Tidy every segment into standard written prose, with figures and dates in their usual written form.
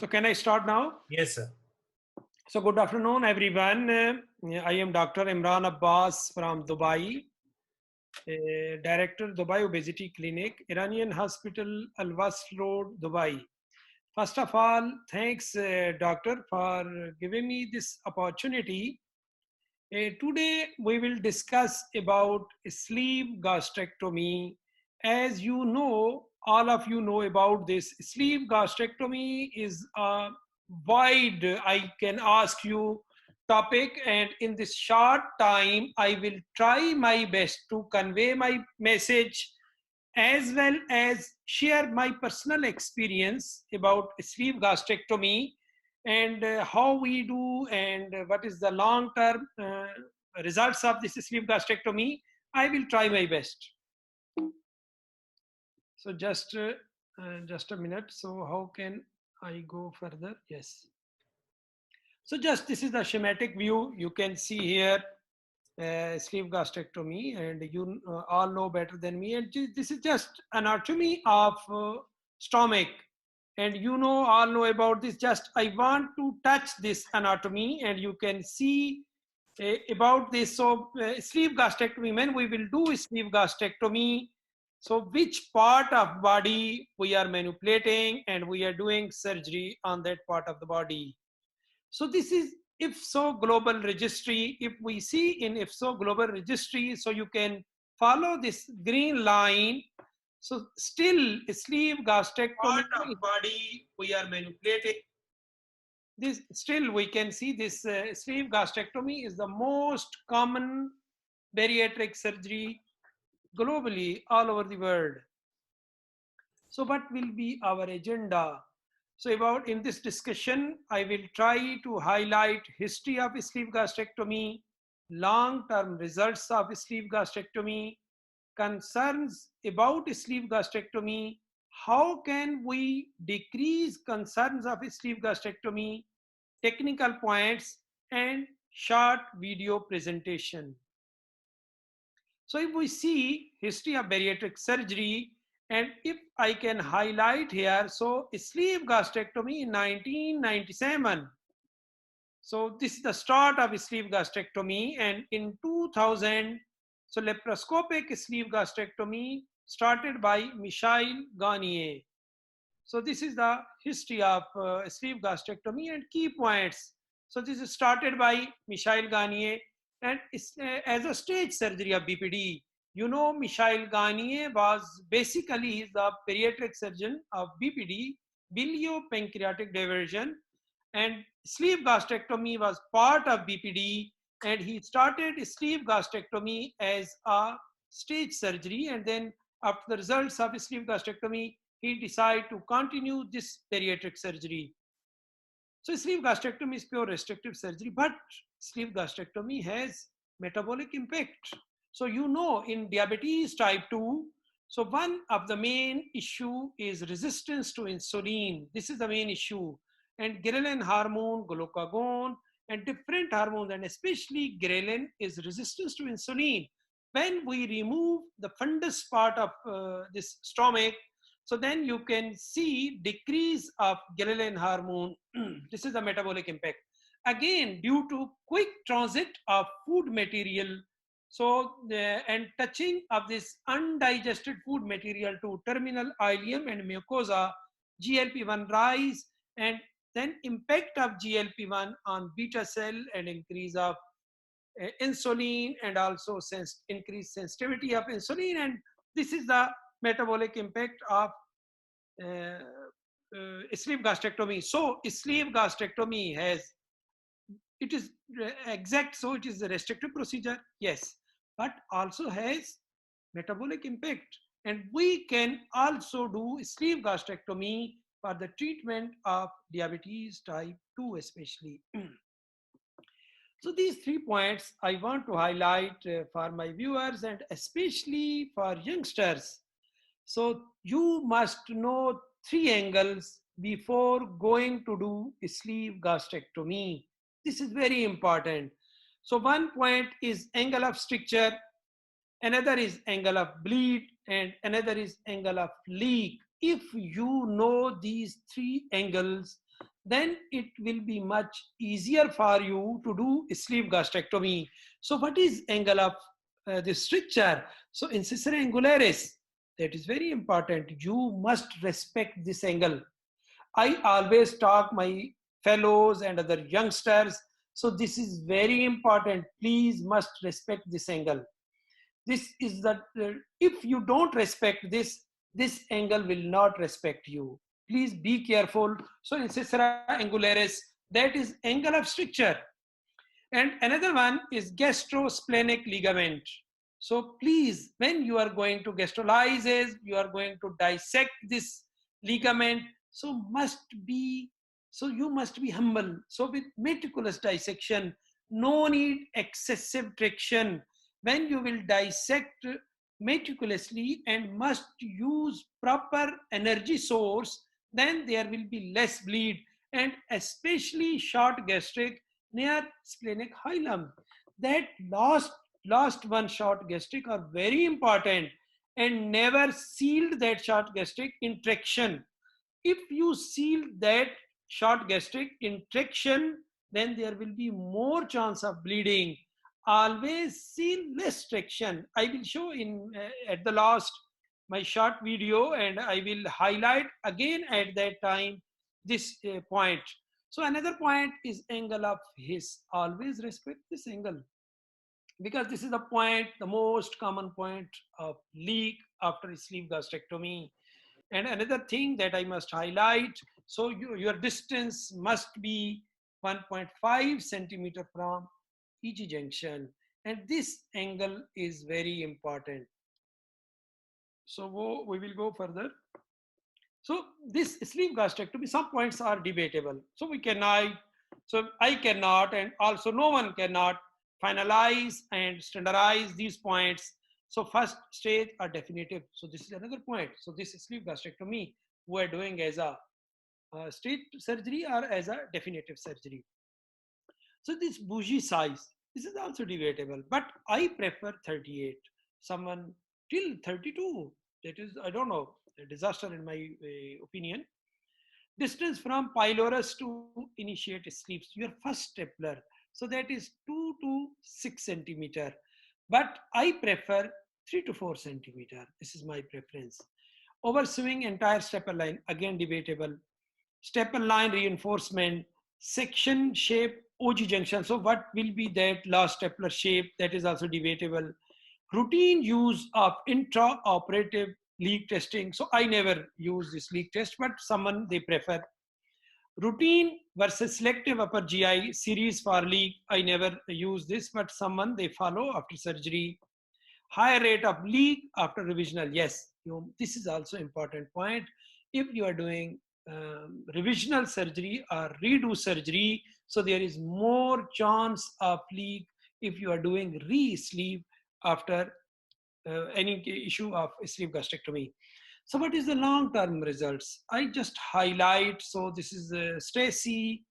So can I start now? Yes, sir. So good afternoon, everyone. I am Dr. Imran Abbas from Dubai, Director, Dubai Obesity Clinic, Iranian Hospital, Al Wasl Road, Dubai. First of all, thanks, Doctor, for giving me this opportunity. Today, we will discuss about sleeve gastrectomy. As you know, all of you know about this. Sleeve gastrectomy is a wide, I can ask you, topic, and in this short time, I will try my best to convey my message as well as share my personal experience about sleeve gastrectomy and how we do and what is the long term results of this sleeve gastrectomy. I will try my best. So just a minute. So how can I go further? Yes. So just this is the schematic view. You can see here sleeve gastrectomy, and you all know better than me. And this is just anatomy of stomach, and you know all know about this. Just I want to touch this anatomy, and you can see about this. So sleeve gastrectomy, when we will do sleeve gastrectomy, so which part of body we are manipulating, and we are doing surgery on that part of the body. So this is IFSO global registry. If we see in IFSO global registry, so you can follow this green line. So still sleeve gastrectomy part of body we are manipulating. This still we can see this sleeve gastrectomy is the most common bariatric surgery globally all over the world. So what will be our agenda? So about in this discussion, I will try to highlight history of sleeve gastrectomy, long-term results of sleeve gastrectomy, concerns about sleeve gastrectomy, how can we decrease concerns of sleeve gastrectomy, technical points, and short video presentation. So if we see history of bariatric surgery, and if I can highlight here, so sleeve gastrectomy in 1997. So this is the start of sleeve gastrectomy, and in 2000, so laparoscopic sleeve gastrectomy started by Michel Garnier. So this is the history of sleeve gastrectomy and key points. So this is started by Michel Garnier, and as a stage surgery of BPD. You know, Michel Garnier was basically the pediatric surgeon of BPD, biliopancreatic diversion, and sleeve gastrectomy was part of BPD, and he started sleeve gastrectomy as a stage surgery, and then after the results of sleeve gastrectomy, he decided to continue this bariatric surgery. So sleeve gastrectomy is pure restrictive surgery, but sleeve gastrectomy has metabolic impact. So you know in diabetes type 2, so one of the main issue is resistance to insulin. This is the main issue. And ghrelin hormone, glucagon, and different hormones, and especially ghrelin is resistance to insulin. When we remove the fundus part of this stomach, so then you can see decrease of ghrelin hormone. This is the metabolic impact. Again, due to quick transit of food material, so and touching of this undigested food material to terminal ileum and mucosa, GLP-1 rise, and then impact of GLP-1 on beta cell and increase of insulin, and also increased sensitivity of insulin, and this is the metabolic impact of sleeve gastrectomy. So sleeve gastrectomy has, it is exact, so it is a restrictive procedure, yes, but also has metabolic impact, and we can also do sleeve gastrectomy for the treatment of diabetes type 2 especially. So these 3 points I want to highlight for my viewers and especially for youngsters. So you must know 3 angles before going to do sleeve gastrectomy. This is very important. So one point is angle of stricture, another is angle of bleed, and another is angle of leak. If you know these 3 angles, then it will be much easier for you to do sleeve gastrectomy. So what is angle of the stricture? So incisor angularis, that is very important. You must respect this angle. I always talk my fellows and other youngsters. So this is very important. Please must respect this angle. This is that if you don't respect this, this angle will not respect you. Please be careful. So incisura angularis, that is angle of stricture. And another one is gastrosplenic ligament. So please, when you are going to gastrolysis, you are going to dissect this ligament. So you must be humble. So with meticulous dissection, no need excessive traction. When you will dissect meticulously and must use proper energy source, then there will be less bleed, and especially short gastric near splenic hilum. That last one short gastric are very important, and never sealed that short gastric in traction. If you seal that short gastric in traction, then there will be more chance of bleeding. Always seal less traction. I will show in at the last my short video, and I will highlight again at that time this point. So another point is angle of His. Always respect this angle, because this is the point, the most common point of leak after sleeve gastrectomy. And another thing that I must highlight, so your distance must be 1.5 centimeter from EG junction. And this angle is very important. So we will go further. So this sleeve gastrectomy, some points are debatable. So I cannot, and also no one cannot finalize and standardize these points. So first stage are definitive. So this is another point. So this sleeve gastrectomy we are doing as a stage surgery or as a definitive surgery. So this bougie size, this is also debatable, but I prefer 38. Someone till 32, that is, I don't know, a disaster in my opinion. Distance from pylorus to initiate sleeves, your first stapler. So that is 2 to 6 centimeter, but I prefer 3 to 4 centimeter. This is my preference. Overswing entire staple line, again debatable. Staple line reinforcement, section shape, OG junction. So what will be that last stapler shape? That is also debatable. Routine use of intraoperative leak testing. So I never use this leak test, but someone they prefer. Routine versus selective upper GI series for leak. I never use this, but someone they follow after surgery. Higher rate of leak after revisional. Yes, this is also important point. If you are doing revisional surgery or redo surgery, so there is more chance of leak if you are doing re-sleeve after any issue of sleeve gastrectomy. So what is the long-term results? I just highlight. So this is Stacy.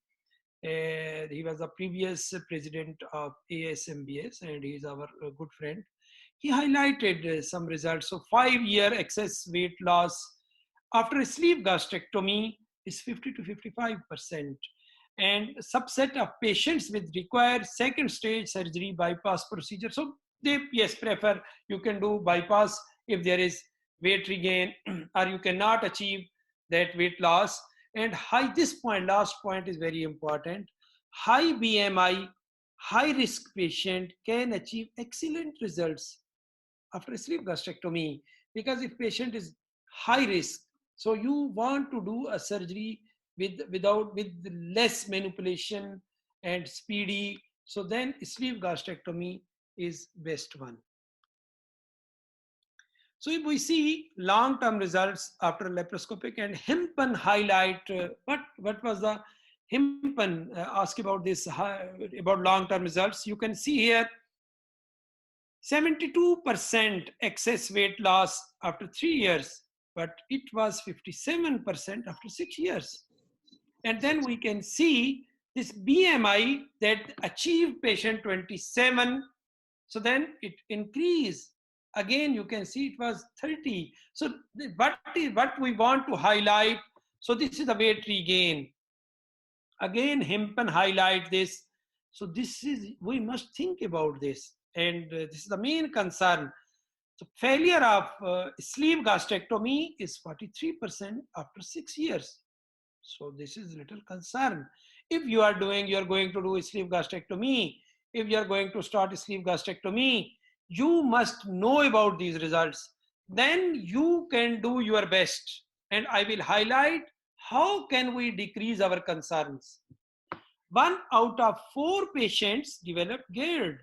He was a previous president of ASMBS, and he is our good friend. He highlighted some results. So 5-year excess weight loss after a sleeve gastrectomy is 50 to 55%. And subset of patients with require second stage surgery bypass procedure. So they, yes, prefer you can do bypass if there is weight regain or you cannot achieve that weight loss. And this point, last point is very important. High BMI, high risk patient can achieve excellent results after sleeve gastrectomy, because if patient is high risk, so you want to do a surgery with less manipulation and speedy, so then sleeve gastrectomy is best one. So if we see long-term results after laparoscopic, and Himpen highlight what was the Himpen ask about this about long-term results. You can see here 72% excess weight loss after 3 years, but it was 57% after 6 years. And then we can see this BMI that achieved patient 27. So then it increased. Again, you can see it was 30. So what we want to highlight, so this is the weight regain. Again, Hempen highlight this. So this is, we must think about this. And this is the main concern. So failure of sleeve gastrectomy is 43% after 6 years. So this is little concern. If you are going to do a sleeve gastrectomy, if you are going to start a sleeve gastrectomy, you must know about these results. Then you can do your best. And I will highlight how can we decrease our concerns. 1 out of 4 patients develop GERD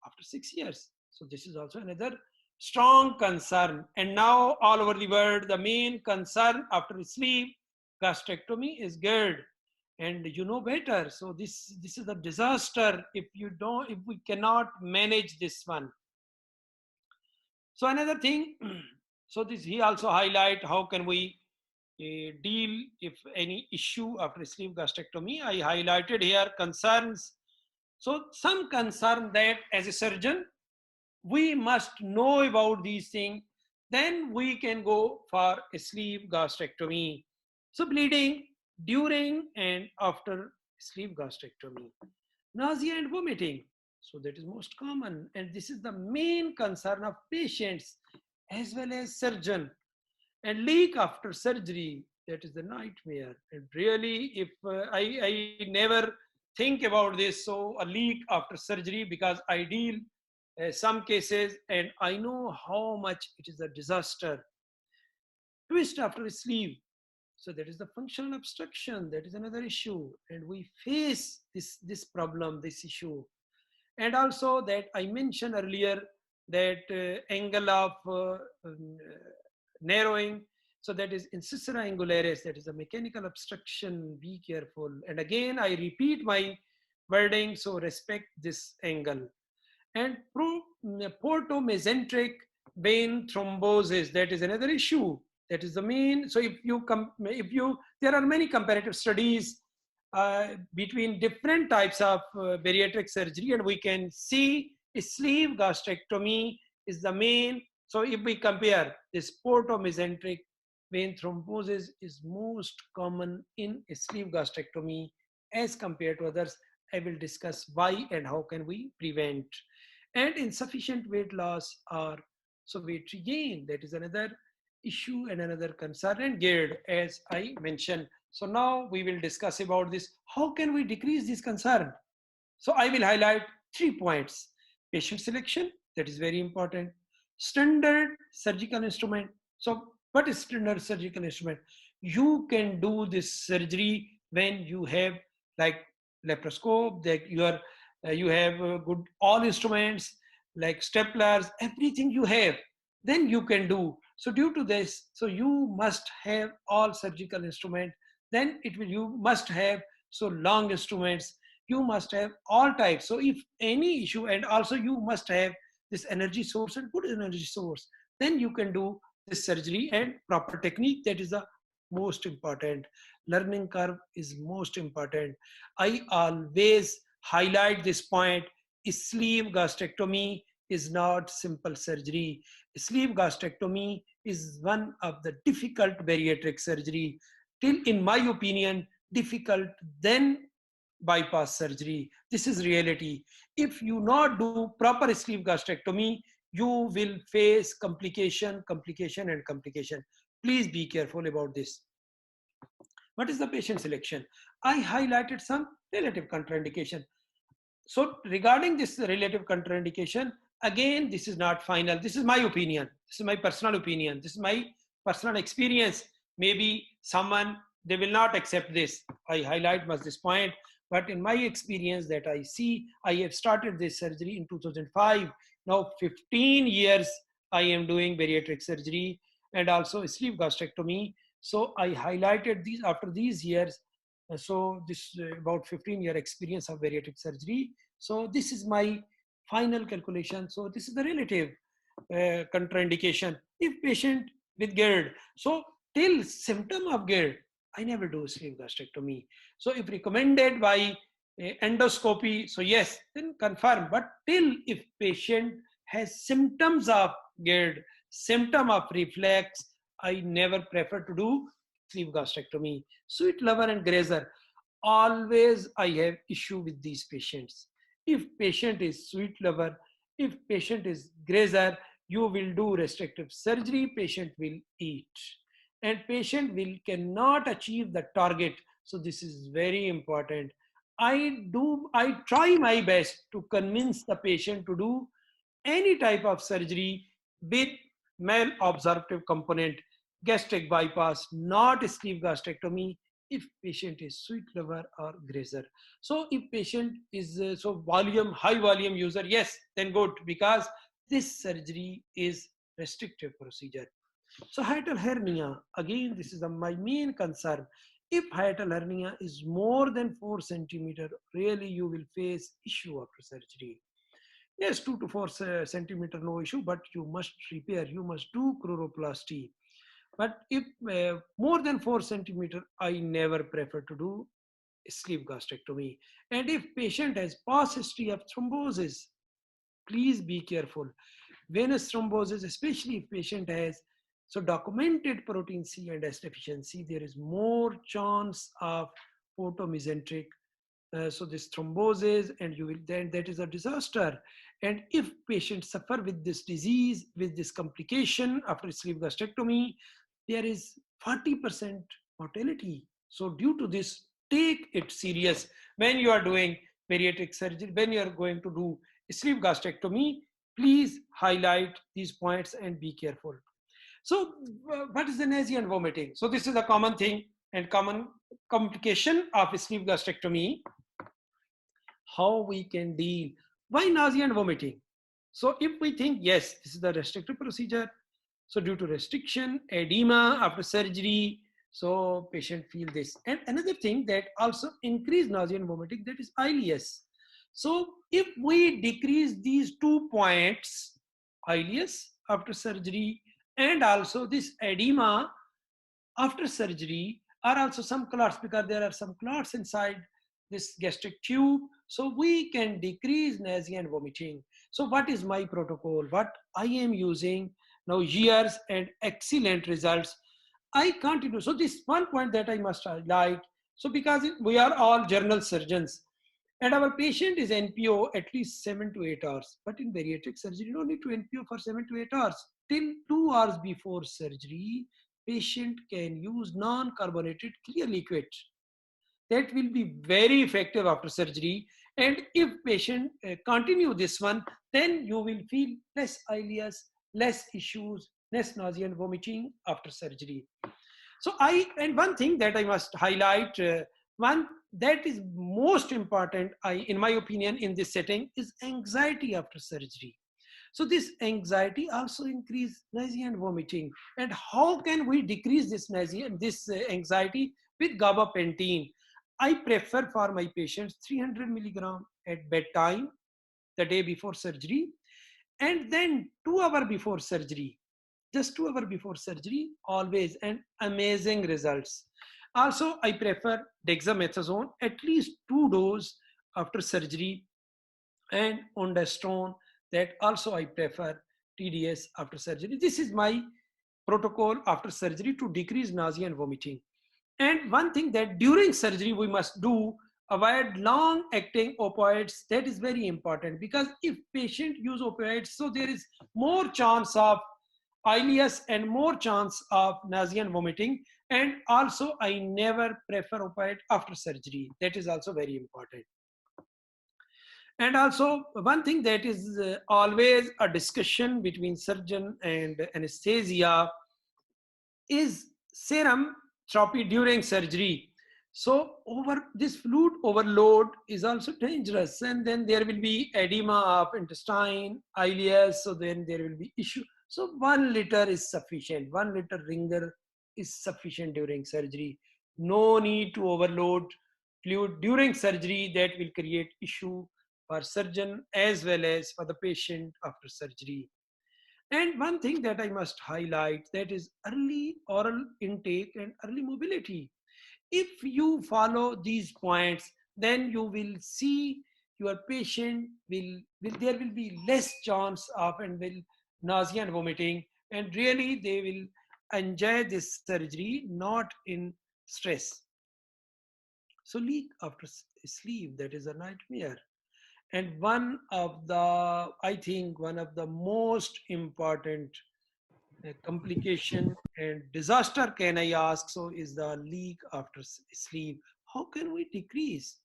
after 6 years. So this is also another strong concern. And now all over the world, the main concern after sleeve gastrectomy is GERD. And you know better. So this is a disaster if we cannot manage this one. So another thing, so this he also highlight how can we deal if any issue after sleeve gastrectomy. I highlighted here concerns. So some concern that as a surgeon, we must know about these things. Then we can go for a sleeve gastrectomy. So bleeding during and after sleeve gastrectomy. Nausea and vomiting. So that is most common. And this is the main concern of patients as well as surgeon. And leak after surgery, that is the nightmare. And really, if I never think about this, so a leak after surgery, because I deal some cases and I know how much it is a disaster. Twist after a sleeve. So that is the functional obstruction. That is another issue. And we face this problem, this issue. And also that I mentioned earlier that angle of narrowing. So that is incisura angularis, that is a mechanical obstruction, be careful. And again, I repeat my wording, so respect this angle. And portomesenteric vein thrombosis, that is another issue. That is the main. So there are many comparative studies between different types of bariatric surgery, and we can see sleeve gastrectomy is the main. So if we compare, this portomesenteric vein thrombosis is most common in sleeve gastrectomy as compared to others. I will discuss why and how can we prevent. And insufficient weight loss or so weight regain, that is another issue and another concern, and GERD as I mentioned. So now we will discuss about this. How can we decrease this concern? So I will highlight 3 points. Patient selection, that is very important. Standard surgical instrument. So what is standard surgical instrument? You can do this surgery when you have like laparoscope, that you have good all instruments like staplers, everything you have, then you can do. So due to this, so you must have all surgical instrument. Then you must have so long instruments, you must have all types. So if any issue, and also you must have this energy source and good energy source, then you can do this surgery. And proper technique, that is the most important. Learning curve is most important. I always highlight this point. Sleeve gastrectomy is not simple surgery. Sleeve gastrectomy is one of the difficult bariatric surgery, till in my opinion difficult than bypass surgery. This is reality. If you not do proper sleeve gastrectomy, you will face complication, complication, and complication. Please be careful about this. What is the patient selection? I highlighted some relative contraindication. So regarding this relative contraindication, again, this is not final. This is my opinion. This is my personal opinion. This is my personal experience. Maybe someone, they will not accept this. I highlight much this point. But in my experience that I see, I have started this surgery in 2005. Now 15 years I am doing bariatric surgery and also sleeve gastrectomy. So I highlighted these after these years. So this about 15-year experience of bariatric surgery. So this is my final calculation. So this is the relative contraindication. If patient with GERD, so till symptom of GERD, I never do sleeve gastrectomy. So if recommended by endoscopy, so yes, then confirm. But till if patient has symptoms of GERD, symptom of reflex, I never prefer to do sleeve gastrectomy. Sweet lover and grazer. always I have issue with these patients. If patient is sweet lover, if patient is grazer, you will do restrictive surgery, patient will eat. And patient will cannot achieve the target. So this is very important. I try my best to convince the patient to do any type of surgery with malabsorptive component, gastric bypass, not sleeve gastrectomy, if patient is sweet lover or grazer. So if patient is high volume user, yes, then good, because this surgery is restrictive procedure. So hiatal hernia, again, this is my main concern. If hiatal hernia is more than 4 centimeter, really you will face issue after surgery. Yes, 2 to 4 centimeter, no issue, but you must repair, you must do chloroplasty. But if more than 4 centimeter, I never prefer to do sleeve gastrectomy. And if patient has past history of thrombosis, please be careful. Venous thrombosis, especially if patient has so documented protein C and S deficiency, there is more chance of photomesenteric. So this thrombosis, and you will then, that is a disaster. And if patients suffer with this disease, with this complication after sleeve gastrectomy, there is 40% mortality. So due to this, take it serious when you are doing bariatric surgery, when you are going to do sleeve gastrectomy. Please highlight these points and be careful. So what is the nausea and vomiting? So this is a common thing and common complication of sleeve gastrectomy. How we can deal? Why nausea and vomiting? So if we think, yes, this is the restrictive procedure, so due to restriction, edema after surgery, so patient feel this. And another thing that also increase nausea and vomiting, that is ileus. So if we decrease these 2 points, ileus after surgery and also this edema after surgery, are also some clots, because there are some clots inside this gastric tube. So we can decrease nausea and vomiting. So what is my protocol? What I am using now, years and excellent results. I continue. So this one point that I must highlight. So because we are all general surgeons and our patient is NPO at least 7 to 8 hours. But in bariatric surgery, you don't need to NPO for 7 to 8 hours. Till 2 hours before surgery, patient can use non-carbonated clear liquid. That will be very effective after surgery. And if patient continue this one, then you will feel less ileus, less issues, less nausea and vomiting after surgery. So and one thing that I must highlight, one that is most important, in my opinion, in this setting is anxiety after surgery. So this anxiety also increase nausea and vomiting. And how can we decrease this nausea, this anxiety with gabapentin? I prefer for my patients 300 milligram at bedtime, the day before surgery, and then 2 hours before surgery, just 2 hours before surgery, always, and amazing results. Also, I prefer dexamethasone, at least 2 doses after surgery, and ondansetron, that also I prefer TDS after surgery. This is my protocol after surgery to decrease nausea and vomiting. And one thing that during surgery we must do, avoid long acting opioids. That is very important, because if patient use opioids, so there is more chance of ileus and more chance of nausea and vomiting. And also I never prefer opioid after surgery. That is also very important. And also one thing that is always a discussion between surgeon and anesthesia is serum therapy during surgery. So over this fluid overload is also dangerous, and then there will be edema of intestine, ileus, so then there will be issue. So 1 liter is sufficient. 1 liter ringer is sufficient during surgery. No need to overload fluid during surgery. That will create issue for surgeon as well as for the patient after surgery. And one thing that I must highlight, that is early oral intake and early mobility. If you follow these points, then you will see your patient there will be less chance of and will nausea and vomiting, and really they will enjoy this surgery, not in stress. So leak after sleep, that is a nightmare. And one of the, I think, one of the most important complication and disaster, can I ask, so is the leak after sleep. How can we decrease?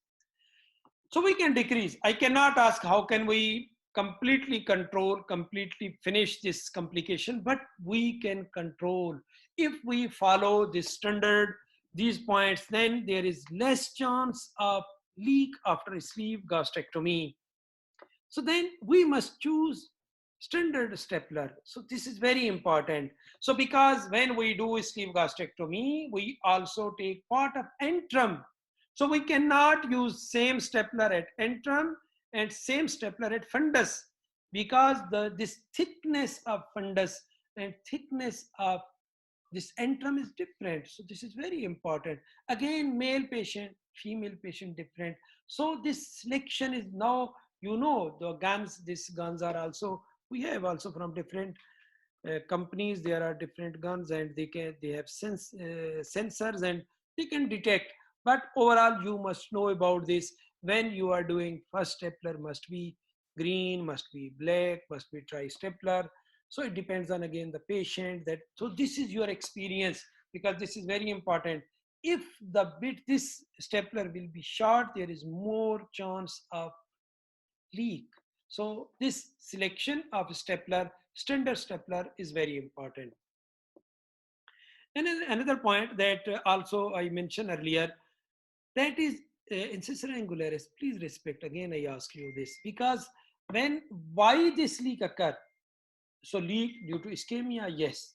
So we can decrease. I cannot ask how can we completely control, completely finish this complication, but we can control. If we follow this standard, these points, then there is less chance of leak after sleep gastrectomy. So then we must choose standard stapler. So this is very important. So because when we do sleeve gastrectomy, we also take part of antrum. So we cannot use same stapler at antrum and same stapler at fundus, because this thickness of fundus and thickness of this antrum is different. So this is very important. Again, male patient, female patient different. So this selection is now, you know, the guns, these guns are also, we have also from different companies, there are different guns and they have sensors and they can detect. But overall, you must know about this. When you are doing first stapler, must be green, must be black, must be tri-stapler. So it depends on again the patient. That so this is your experience, because this is very important. If the bit this stapler will be short, there is more chance of leak. So this selection of stapler, standard stapler, is very important. And then another point that also I mentioned earlier, that is incisor angularis. Please respect. Again, I ask you this because when why this leak occur? So leak due to ischemia, yes.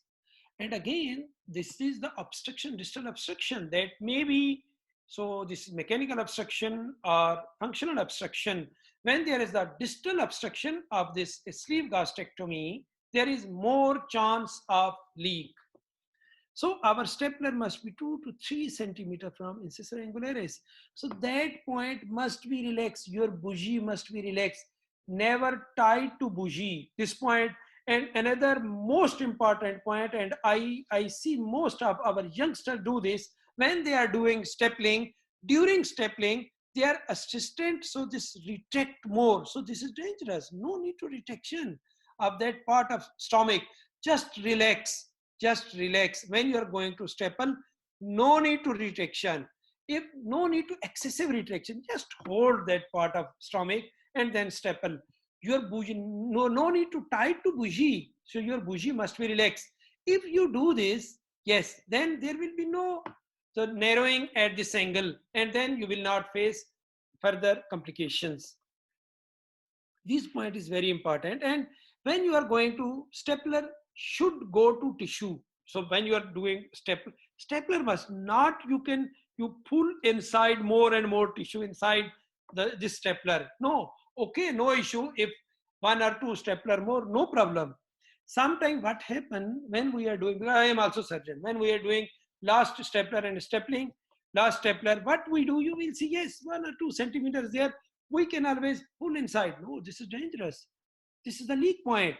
And again, this is the obstruction, distal obstruction that may be, so this is mechanical obstruction or functional obstruction. When there is a distal obstruction of this sleeve gastrectomy, there is more chance of leak. So our stapler must be 2 to 3 centimeter from incisor angularis. So that point must be relaxed. Your bougie must be relaxed. Never tied to bougie. This point, and another most important point, and I see most of our youngsters do this when they are doing stapling. During stapling, they are assistant, so this retract more. So this is dangerous. No need to retraction of that part of stomach. Just relax, just relax. When you are going to staple, no need to retraction. If no need to excessive retraction, just hold that part of stomach and then staple. Your bougie, no need to tie to bougie. So your bougie must be relaxed. If you do this, yes, then there will be no so narrowing at this angle, and then you will not face further complications. This point is very important. And when you are going to stapler, should go to tissue. So when you are doing stapler must not, you pull inside more and more tissue inside this stapler. No, okay, no issue. If one or two stapler more, no problem. Sometimes what happen when we are doing, I am also surgeon, when we are doing last stapler and stapling, last stapler, what we do, you will see, yes, 1 or 2 centimeters there, we can always pull inside. No, this is dangerous. This is the leak point.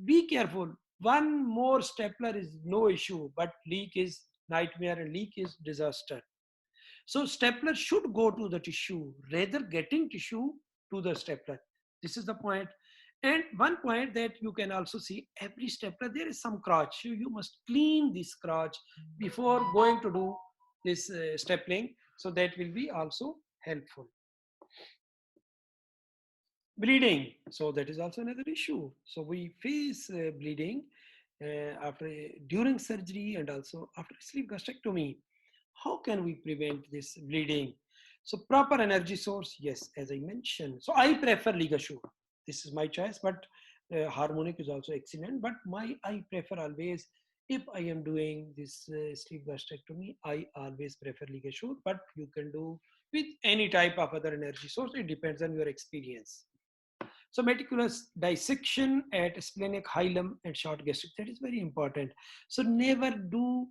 Be careful. One more stapler is no issue, but leak is nightmare and leak is disaster. So stapler should go to the tissue rather getting tissue to the stapler. This is the point. And one point that you can also see, every stapler, there is some crotch. You must clean this crotch before going to do this stapling. So that will be also helpful. Bleeding. So that is also another issue. So we face bleeding after during surgery and also after sleeve gastrectomy. How can we prevent this bleeding? So proper energy source, yes, as I mentioned. So I prefer LigaSure. This is my choice, but Harmonic is also excellent. But I prefer always, if I am doing this sleeve gastrectomy, I always prefer LigaSure. But you can do with any type of other energy source. It depends on your experience. So meticulous dissection at splenic hilum and short gastric, that is very important. So never do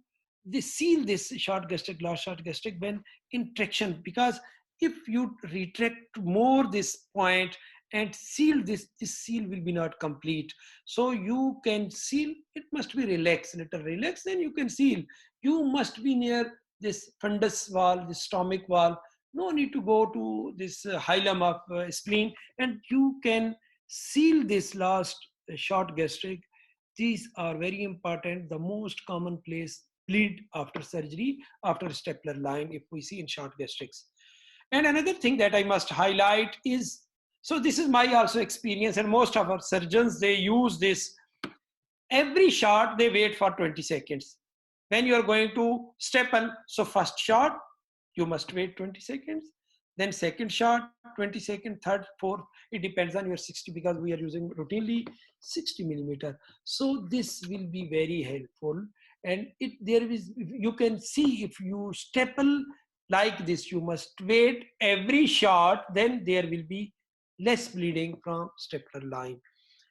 this, seal this short gastric, large short gastric when in traction, because if you retract more this point and seal this seal will be not complete. So you can seal, it must be relaxed, little relaxed, then you can seal. You must be near this fundus wall, this stomach wall. No need to go to this hilum of spleen, and you can seal this last short gastric. These are very important. The most common place bleed after surgery, after stapler line, if we see in short gastrics. And another thing that I must highlight is, so this is my also experience, and most of our surgeons, they use this. Every shot, they wait for 20 seconds. When you are going to staple, so first shot, you must wait 20 seconds. Then second shot, 20 seconds, third, fourth, it depends on your 60, because we are using routinely 60 millimeter. So this will be very helpful. And there is, you can see, if you staple like this, you must wait every shot, then there will be less bleeding from stapler line.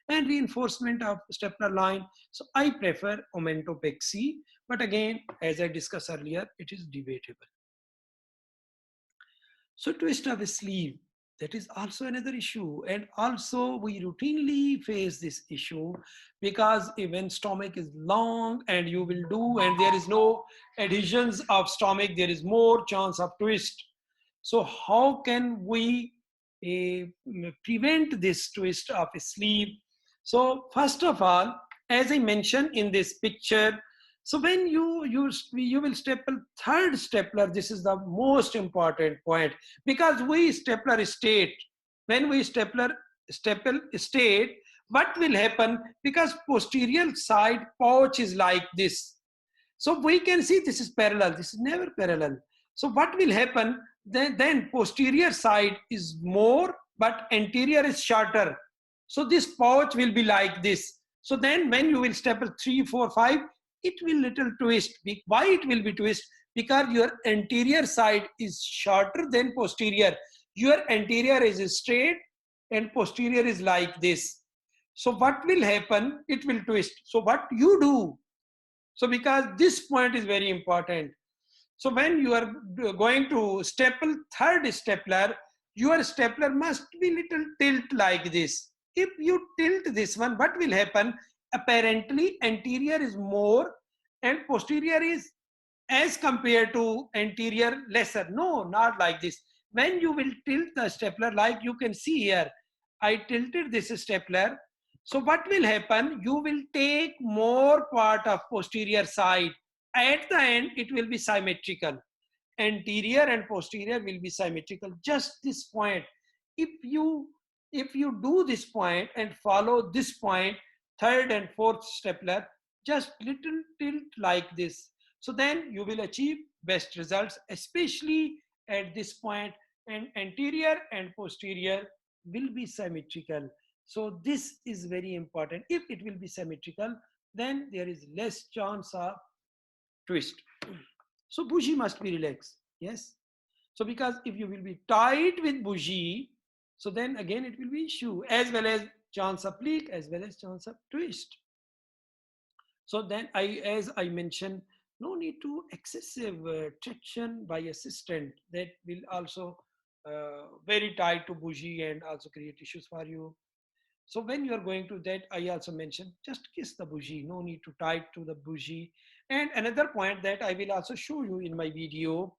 And reinforcement of stapler line. So I prefer omentopexy, but again, as I discussed earlier, it is debatable. So twist of a sleeve, that is also another issue. And also we routinely face this issue, because when stomach is long and you will do, and there is no adhesions of stomach, there is more chance of twist. So how can we prevent this twist of a sleeve? So first of all, as I mentioned in this picture, so when you will staple third stapler, this is the most important point, because we stapler state, when we staple state, what will happen? Because posterior side pouch is like this. So we can see this is parallel, this is never parallel. So what will happen? Then posterior side is more, but anterior is shorter. So this pouch will be like this. So then when you will staple 3, 4, 5, it will little twist. Why it will be twist? Because your anterior side is shorter than posterior. Your anterior is straight and posterior is like this. So what will happen? It will twist. So what you do? So because this point is very important. So when you are going to staple third stapler, your stapler must be little tilt like this. If you tilt this one, what will happen? Apparently anterior is more and posterior is as compared to anterior lesser. No, not like this. When you will tilt the stapler, like you can see here, I tilted this stapler. So what will happen? You will take more part of posterior side. At the end, it will be symmetrical. Anterior and posterior will be symmetrical. Just this point. If you do this point and follow this point, third and fourth stapler, just little tilt like this. So then you will achieve best results, especially at this point, and anterior and posterior will be symmetrical. So this is very important. If it will be symmetrical, then there is less chance of twist. So bougie must be relaxed. Yes. So because if you will be tight with bougie, so then again it will be issue, as well as chance of leak, as well as chance of twist. So then as I mentioned, no need to excessive traction by assistant, that will also very tight to bougie and also create issues for you. So when you are going to that, I also mentioned, just kiss the bougie, no need to tie to the bougie. And another point that I will also show you in my video,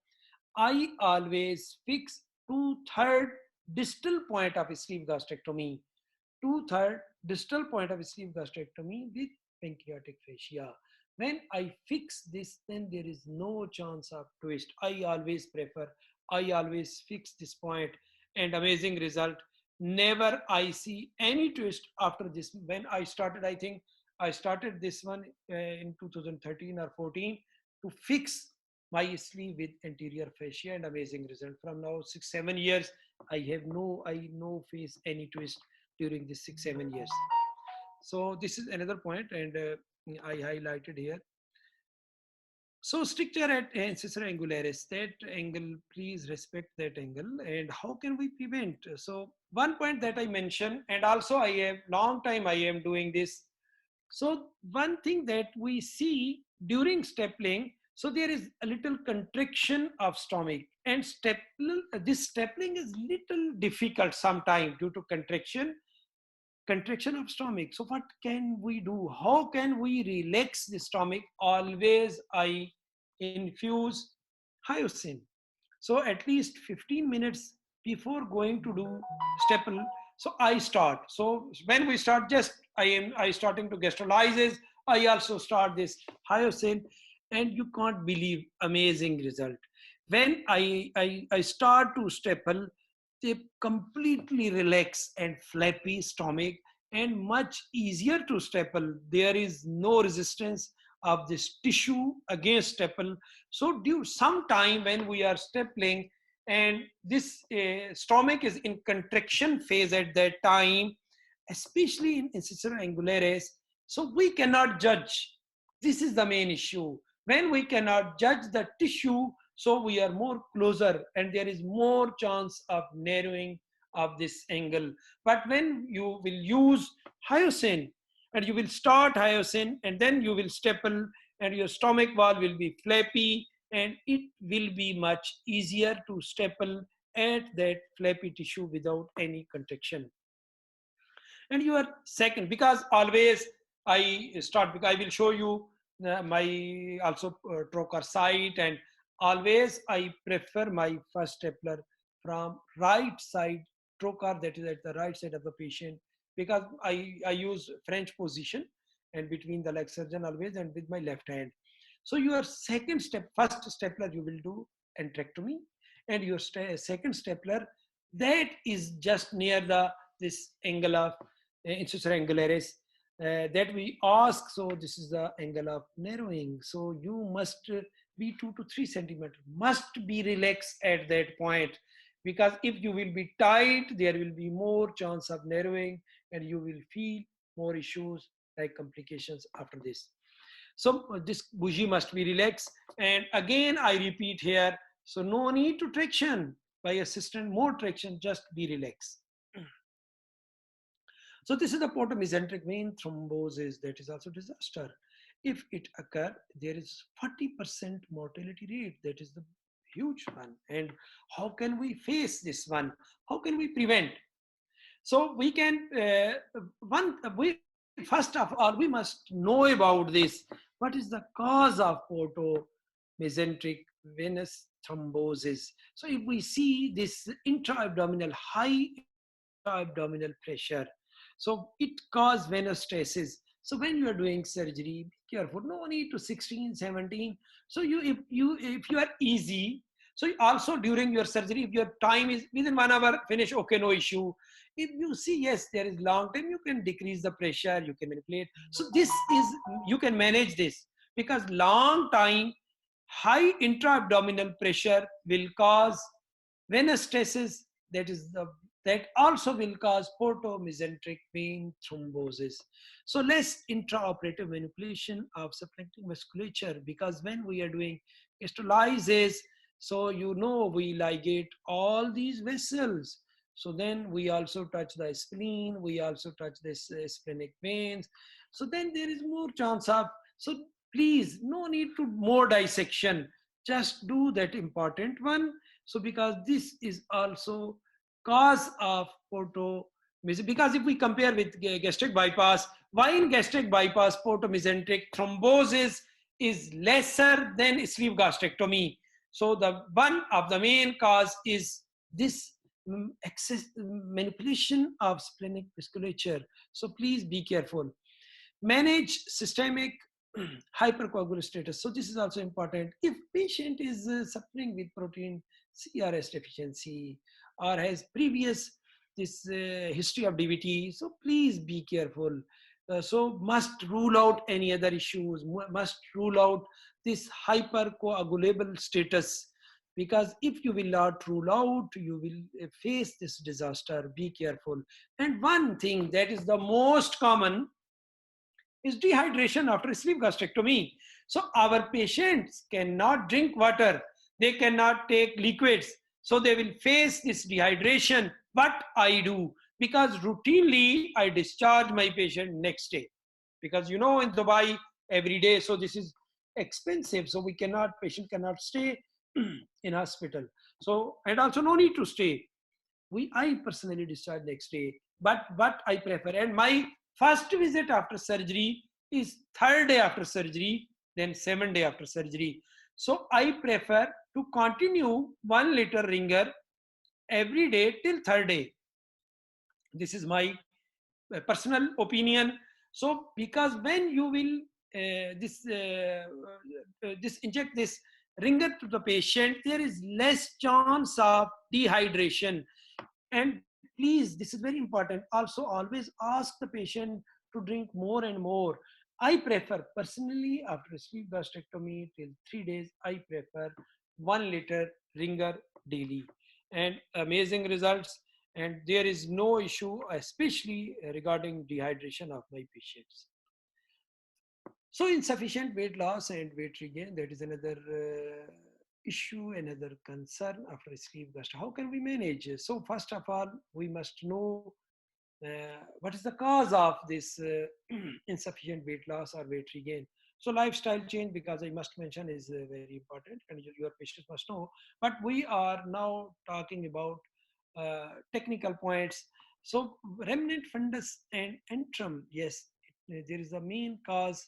I always fix 2/3 distal point of sleeve gastrectomy, 2/3 distal point of sleeve gastrectomy with pancreatic fascia. When I fix this, then there is no chance of twist. I always fix this point, and amazing result. Never I see any twist after this. When I started, I think I started this one in 2013 or 14 to fix my sleeve with anterior fascia, and amazing result. From now 6, 7 years, I no face any twist during these 6, 7 years. So this is another point, and I highlighted here. So stricture at incisor angularis, that angle, please respect that angle. And how can we prevent? So one point that I mentioned, and also I have long time I am doing this. So one thing that we see during stapling, so there is a little contraction of stomach, and this stapling is little difficult sometimes due to contraction of stomach. So what can we do? How can we relax the stomach? Always I infuse hyoscine. So at least 15 minutes before going to do staple. So I start. So when we start, just I starting to gastrolysis. I also start this hyoscine, and you can't believe amazing result. When I start to staple, they completely relax and flappy stomach and much easier to staple. There is no resistance of this tissue against staple. So due some time when we are stapling and this stomach is in contraction phase at that time, especially in incisor angularis, so we cannot judge. This is the main issue. When we cannot judge the tissue, so we are more closer and there is more chance of narrowing of this angle. But when you will use hyoscine and you will start hyoscine and then you will staple and your stomach wall will be flappy and it will be much easier to staple at that flappy tissue without any contraction. And your second, because always I start, because I will show you my also trocar site, and always I prefer my first stapler from right side trocar, that is at the right side of the patient, because I use French position and between the leg surgeon always and with my left hand. So your second step, first stapler you will do entrectomy, and your second stapler that is just near the this angle of incisor angularis that we ask. So this is the angle of narrowing. So you must be 2 to 3 centimeter, must be relaxed at that point, because if you will be tight, there will be more chance of narrowing and you will feel more issues like complications after this. So this bougie must be relaxed. And again, I repeat here, so no need to traction by assistant, more traction, just be relaxed. So this is the portomesenteric vein thrombosis that is also disaster. If it occur, there is 40% mortality rate. That is the huge one. And how can we face this one? How can we prevent? So we can, first of all, we must know about this. What is the cause of portomesenteric venous thrombosis? So if we see this intra-abdominal, high intra-abdominal pressure, so it causes venous stasis. So when you are doing surgery, be careful. No need to 16, 17. So if you are easy, so also during your surgery, if your time is within 1 hour, finish, okay, no issue. If you see, yes, there is long time, you can decrease the pressure, you can manipulate. So this is, you can manage this, because long time, high intra-abdominal pressure will cause venous stasis, that also will cause portomesenteric vein thrombosis. So less intraoperative manipulation of subluxing musculature, because when we are doing gastrolysis, so you know we ligate all these vessels. So then we also touch the spleen, we also touch this splenic veins. So then there is more chance of, so please, no need to more dissection, just do that important one. So because this is also cause of portomesenteric, because if we compare with gastric bypass, why in gastric bypass portomesenteric thrombosis is lesser than sleeve gastrectomy? So the one of the main cause is this excess manipulation of splenic vasculature. So please be careful. Manage systemic hypercoagulous. So this is also important. If patient is suffering with protein CRS deficiency or has previous this history of DVT, so please be careful. So must rule out any other issues, must rule out this hypercoagulable status, because if you will not rule out, you will face this disaster. Be careful. And one thing that is the most common is dehydration after sleeve gastrectomy. So our patients cannot drink water, they cannot take liquids, so they will face this dehydration. What I do, because routinely I discharge my patient next day, because you know in Dubai every day, so this is expensive, so we cannot, patient cannot stay in hospital. So, and also no need to stay. I personally discharge next day, but what I prefer, and my first visit after surgery is 3rd day after surgery, then 7th day after surgery. So I prefer to continue 1 liter ringer every day till third day. This is my personal opinion. So because when you will this inject this ringer to the patient, there is less chance of dehydration. And please, this is very important, also always ask the patient to drink more and more. I prefer personally, after sleeve gastrectomy till 3 days, I prefer 1 liter ringer daily, and amazing results. And there is no issue, especially regarding dehydration of my patients. So insufficient weight loss and weight regain, that is another issue, another concern after sleeve gastrectomy. How can we manage? So first of all, we must know what is the cause of this insufficient weight loss or weight regain. So lifestyle change, because I must mention, is very important, and your patients must know. But we are now talking about technical points. So remnant fundus and antrum, yes, there is a main cause,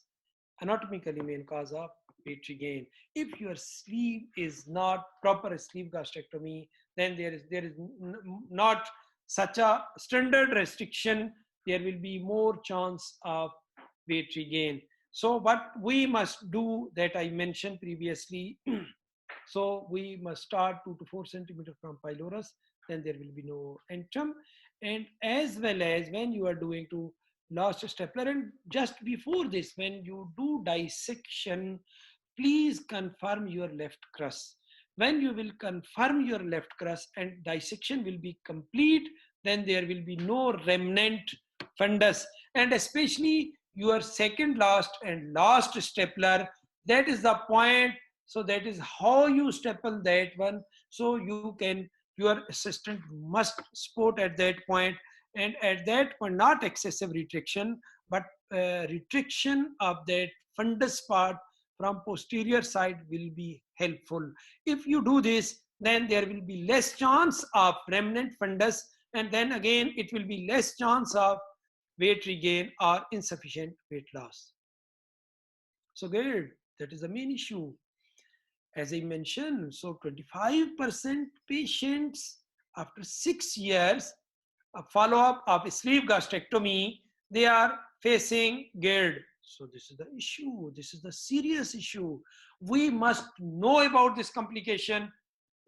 anatomically main cause of weight regain. If your sleeve is not proper sleeve gastrectomy, then there is not such a standard restriction, there will be more chance of weight regain. So what we must do, that I mentioned previously, so we must start 2 to 4 centimeter from pylorus, then there will be no antrum. And as well as when you are doing to last stapler, and just before this, when you do dissection, please confirm your left crus. When you will confirm your left crus and dissection will be complete, then there will be no remnant fundus. And especially your second last and last stapler, that is the point. So that is how you staple that one. So you can, your assistant must support at that point. And at that point, not excessive retraction, but retraction of that fundus part from posterior side will be helpful. If you do this, then there will be less chance of remnant fundus, and then again it will be less chance of weight regain or insufficient weight loss. So good, that is the main issue. As I mentioned, so 25% patients after 6 years a follow-up of sleeve gastrectomy, they are facing GERD. So this is the issue. This is the serious issue. We must know about this complication.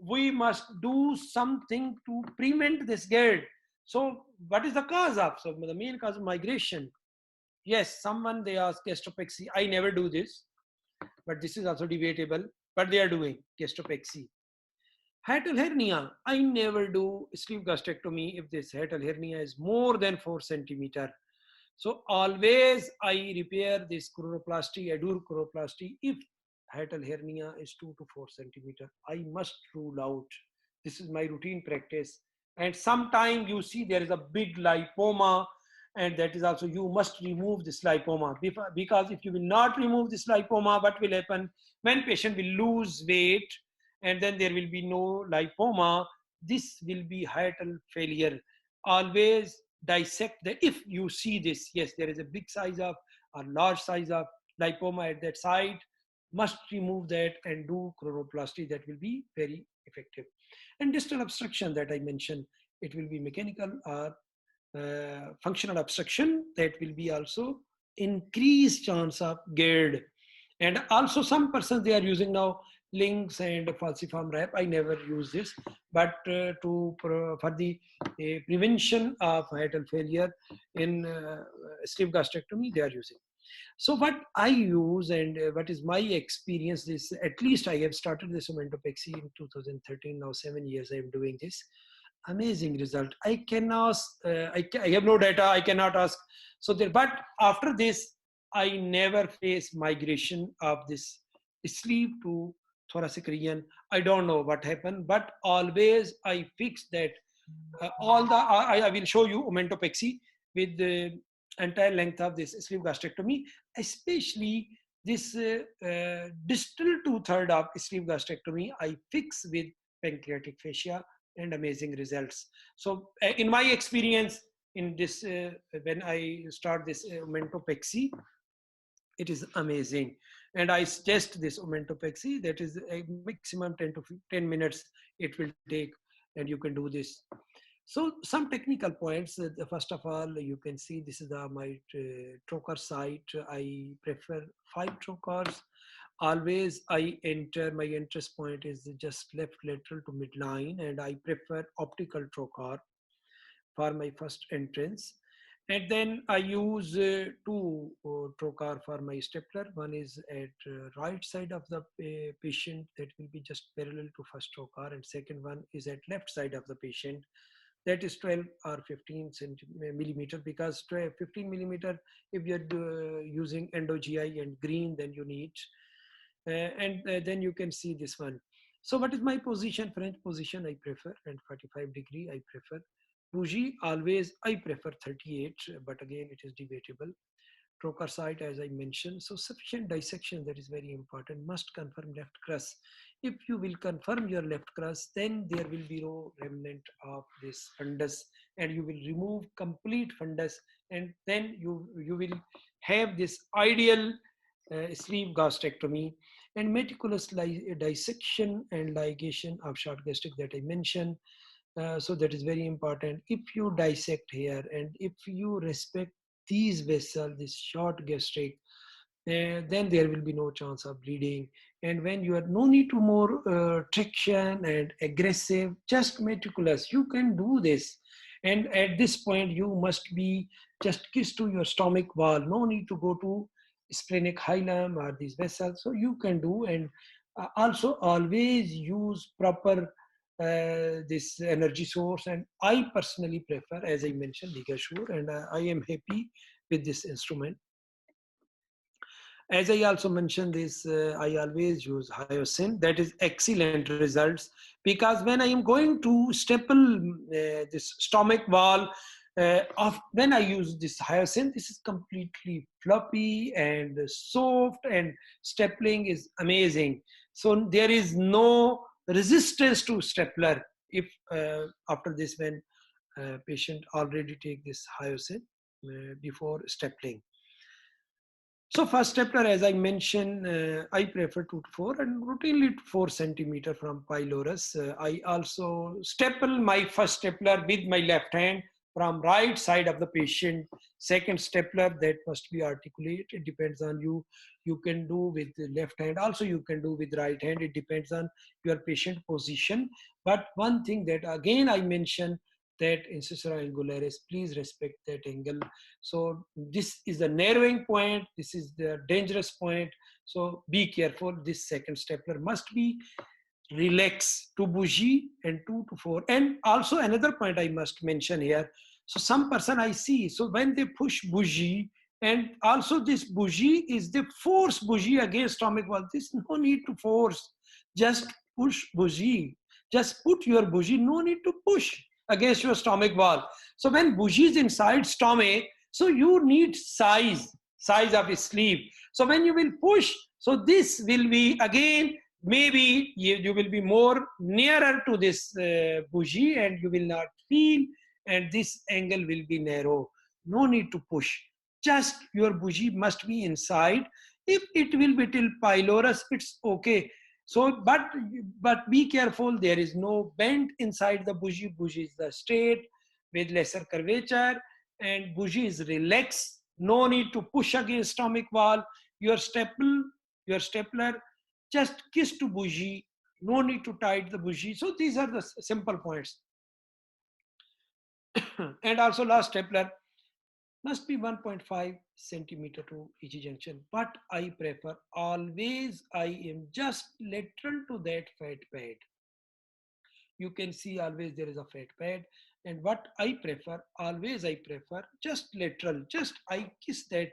We must do something to prevent this GERD. So what is the cause of? So the main cause of migration. Yes, someone they ask gastropexy. I never do this, but this is also debatable. But they are doing gastropexy. Hiatal hernia, I never do sleeve gastrectomy if this hiatal hernia is more than 4 centimeter. So always I repair this choroplasty, I do choroplasty. If hiatal hernia is 2 to 4 centimeter, I must rule out. This is my routine practice. And sometimes you see there is a big lipoma, and that is also, you must remove this lipoma. Because if you will not remove this lipoma, what will happen? When patient will lose weight, and then there will be no lipoma, this will be hiatal failure. Always dissect the, if you see this, yes, there is a big size of or large size of lipoma at that site, must remove that and do choroplasty. That will be very effective. And distal obstruction that I mentioned, it will be mechanical or functional obstruction, that will be also increased chance of GERD. And also some persons, they are using now links and falciform wrap. I never use this, but for the prevention of hiatal failure in sleeve gastrectomy, they are using. So what I use and what is my experience, this, at least I have started this omentopexy in 2013, now 7 years I am doing this. Amazing result. I cannot, I have no data, I cannot ask. So there, but after this, I never face migration of this sleeve to thoracic region. I don't know what happened, but always I fix that. All the, I will show you omentopexy with the entire length of this sleeve gastrectomy, especially this distal 2/3 of sleeve gastrectomy, I fix with pancreatic fascia, and amazing results. So in my experience in this, when I start this omentopexy, it is amazing. And I suggest this omentopexy, that is a maximum 10 to 10 minutes it will take, and you can do this. So some technical points. First of all, you can see this is my trocar site. I prefer 5 trocars. Always I enter, my interest point is just left lateral to midline, and I prefer optical trocar for my first entrance. And then I use 2 trocar for my stapler. One is at right side of the patient, that will be just parallel to first trocar, and second one is at left side of the patient, that is 12 or 15 millimeter, because 15 millimeter, if you're using endo GI and green, then you need, and then you can see this one. So what is my position? French position I prefer, and 45-degree I prefer. Bougie always I prefer 38, but again it is debatable. Trocar site, as I mentioned. So sufficient dissection, that is very important. Must confirm left crus. If you will confirm your left crus, then there will be no remnant of this fundus, and you will remove complete fundus, and then you will have this ideal sleeve gastrectomy. And meticulous dissection and ligation of short gastric that I mentioned. So that is very important. If you dissect here and if you respect these vessels, this short gastric, then there will be no chance of bleeding. And when you are no need to more traction and aggressive, just meticulous, you can do this. And at this point, you must be just kiss to your stomach wall. No need to go to splenic hilum or these vessels. So you can do, and also always use proper this energy source. And I personally prefer, as I mentioned, LigaSure, and I am happy with this instrument. As I also mentioned this, I always use Hyoscine. That is excellent results, because when I am going to staple this stomach wall, when I use this Hyoscine, this is completely floppy and soft, and stapling is amazing. So there is no resistance to stapler if after this, when patient already take this Hyoscine before stapling. So first stapler, as I mentioned, I prefer 2 to 4 and routinely 4 centimeter from pylorus. I also staple my first stapler with my left hand from right side of the patient. Second stapler, that must be articulate. It depends on you. You can do with the left hand. Also, you can do with right hand. It depends on your patient position. But one thing that again I mentioned, that incisora angularis, please respect that angle. So this is the narrowing point, this is the dangerous point. So be careful. This second stapler must be relaxed to bougie and 2 to 4. And also another point I must mention here. So some person I see, so when they push bougie, and also this bougie is the force bougie against stomach wall. There's no need to force, just push bougie. Just put your bougie, no need to push against your stomach wall. So when bougie is inside stomach, so you need size of a sleeve. So when you will push, so this will be again, maybe you will be more nearer to this bougie, and you will not feel, and this angle will be narrow. No need to push. Just your bougie must be inside. If it will be till pylorus, it's okay. So, but be careful. There is no bend inside the bougie. Bougie is the straight with lesser curvature, and bougie is relaxed. No need to push against stomach wall. Your stapler, just kiss to bougie. No need to tight the bougie. So these are the simple points. And also last stapler must be 1.5 centimeter to each junction. But I prefer always, I am just lateral to that fat pad. You can see always there is a fat pad. And what I prefer, always I prefer just lateral, just I kiss that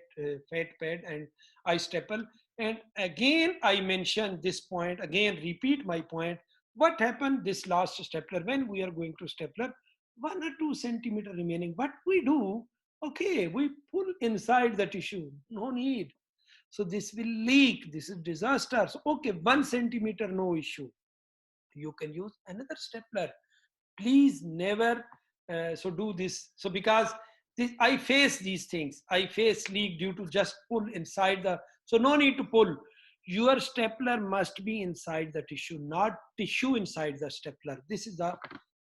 fat pad and I staple. And again, I mention this point, again, repeat my point. What happened this last stapler, when we are going to stapler, 1 or 2 centimeter remaining, what we do, okay, we pull inside the tissue, no need. So this will leak, this is disaster. So, okay, 1 centimeter, no issue. You can use another stapler. Please never so do this. So because this, I face these things, I face leak due to just pull inside the, so no need to pull. your stapler must be inside the tissue, not tissue inside the stapler. This is the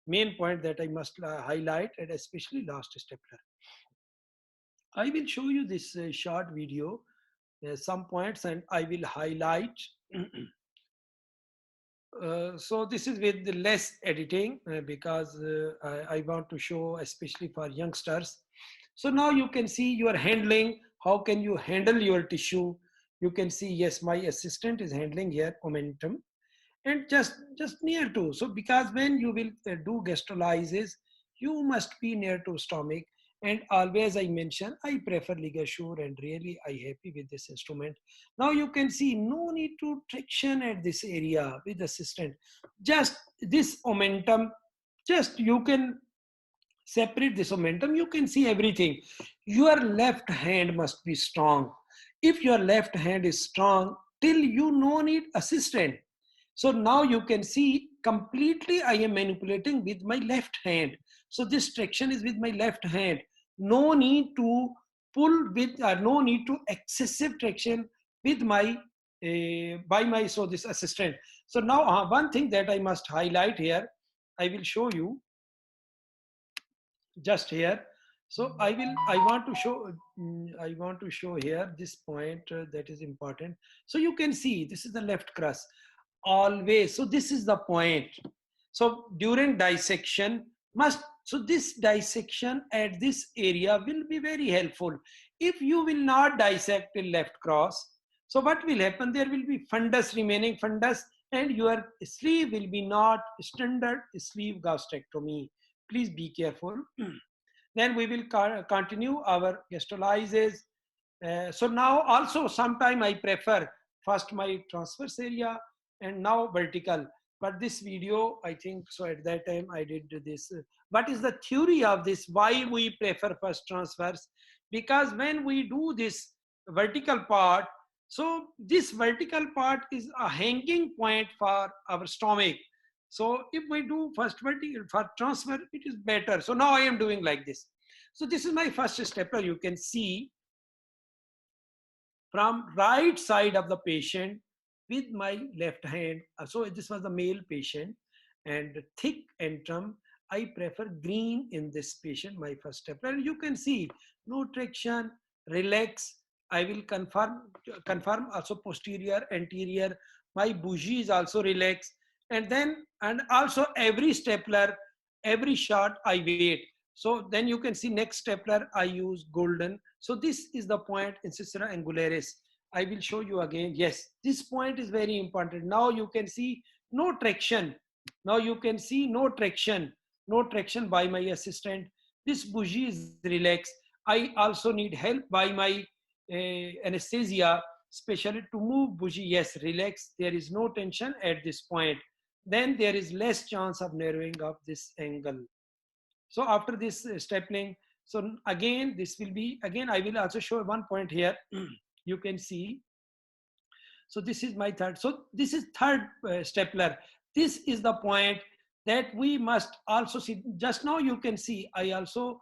main point that I must highlight, and especially last stapler. I will show you this short video, some points, and I will highlight. So this is with the less editing because I want to show especially for youngsters. So now you can see you are handling, how can you handle your tissue? You can see, yes, my assistant is handling here momentum and just near to. So because when you will do gastrolysis, you must be near to stomach. And always I mention, I prefer LigaSure and really I happy with this instrument. Now you can see no need to traction at this area with assistant. Just this momentum, just you can separate this momentum, you can see everything. Your left hand must be strong. If your left hand is strong, till you no need assistant. So now you can see completely I am manipulating with my left hand. So this traction is with my left hand. No need to pull with, no need to excessive traction with my, by my, so this assistant. So now one thing that I must highlight here, I will show you just here. So I want to show, I want to show here this point that is important. So you can see this is the left crus always. So this is the point. So during dissection must, so this dissection at this area will be very helpful. If you will not dissect the left cross, so what will happen? There will be fundus, remaining fundus, and your sleeve will be not standard sleeve gastrectomy. Please be careful. Then we will continue our gastrolysis. So now also sometime I prefer first my transverse area and now vertical. But this video, I think, so at that time I did this. What is the theory of this? Why we prefer first transverse? Because when we do this vertical part, so this vertical part is a hanging point for our stomach. So if we do first vertical for transfer, it is better. So now I am doing like this. So this is my first stepper. You can see from right side of the patient with my left hand. So this was the male patient and thick antrum. I prefer green in this patient, my first stepper. And you can see no traction, relax. I will confirm also posterior, anterior. My bougie is also relaxed. And then, and also every stapler, every shot I wait. So then you can see next stapler I use golden. So this is the point incisura angularis. I will show you again. Yes, this point is very important. Now you can see no traction. Now you can see no traction by my assistant. This bougie is relaxed. I also need help by my anesthesia, especially to move bougie. Yes, relax. There is no tension at this point. Then there is less chance of narrowing of this angle. So after this stapling, so again, this will be, again, I will also show one point here. You can see. So this is my third. So this is third stapler. This is the point that we must also see. Just now you can see, I also,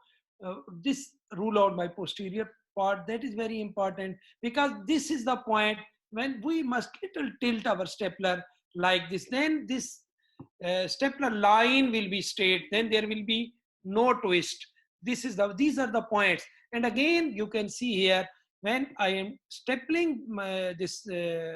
this rule out my posterior part. That is very important because this is the point when we must little tilt our stapler like this. Then this stapler line will be straight. Then there will be no twist. These are the points. And again, you can see here, when I am stapling this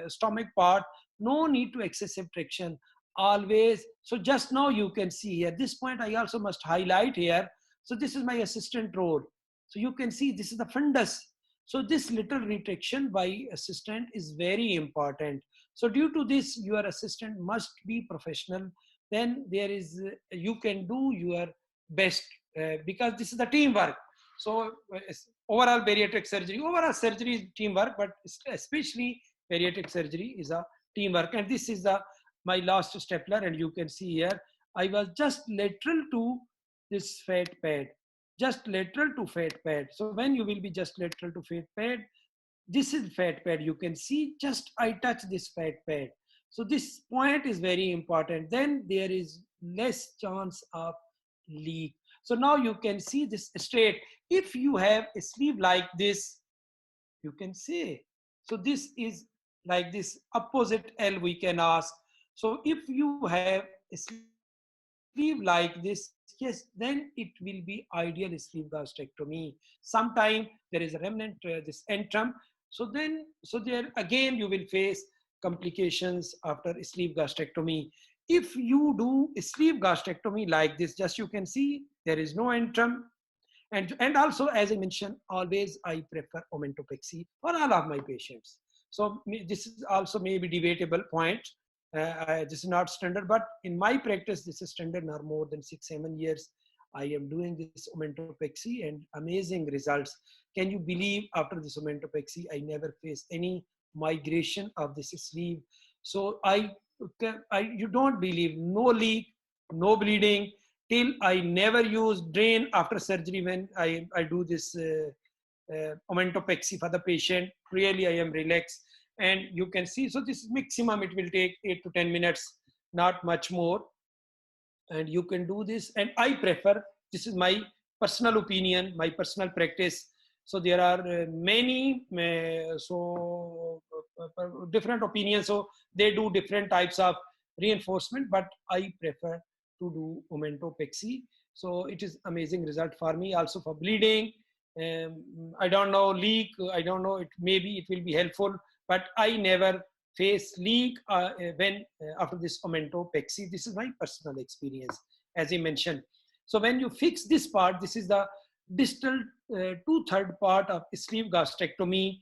stomach part, no need to excessive traction always. So just now you can see here, this point I also must highlight here. So this is my assistant role. So you can see this is the fundus. So this little retraction by assistant is very important. So due to this, your assistant must be professional. Then there is, you can do your best because this is the teamwork. So overall bariatric surgery, overall surgery is teamwork, but especially bariatric surgery is a teamwork. And this is the my last stapler, and you can see here, I was just lateral to this fat pad, just lateral to fat pad. So when you will be just lateral to fat pad, this is fat pad. You can see just I touch this fat pad. So this point is very important. Then there is less chance of leak. So now you can see this straight. If you have a sleeve like this, you can see. So this is like this opposite L we can ask. So if you have a sleeve like this, yes, then it will be ideal sleeve gastrectomy. Sometime there is a remnant, this antrum. So there again you will face complications after sleeve gastrectomy. If you do a sleeve gastrectomy like this, just you can see there is no antrum. And also, as I mentioned, always I prefer omentopexy for all of my patients. So this is also maybe debatable point. This is not standard, but in my practice, this is standard now more than 6-7 years. I am doing this omentopexy and amazing results. Can you believe after this omentopexy, I never face any migration of this sleeve. So you don't believe, no leak, no bleeding, till I never use drain after surgery when I do this omentopexy for the patient. Really, I am relaxed. And you can see, so this maximum, it will take 8 to 10 minutes, not much more. And you can do this. And I prefer, this is my personal opinion, my personal practice. So there are many different opinions. So they do different types of reinforcement, but I prefer to do omentopexy. So it is amazing result for me. Also for bleeding, I don't know, leak, I don't know, it maybe it will be helpful, but I never face leak when after this omentopexy. This is my personal experience, as I mentioned. So when you fix this part, this is the distal 2/3 part of sleeve gastrectomy.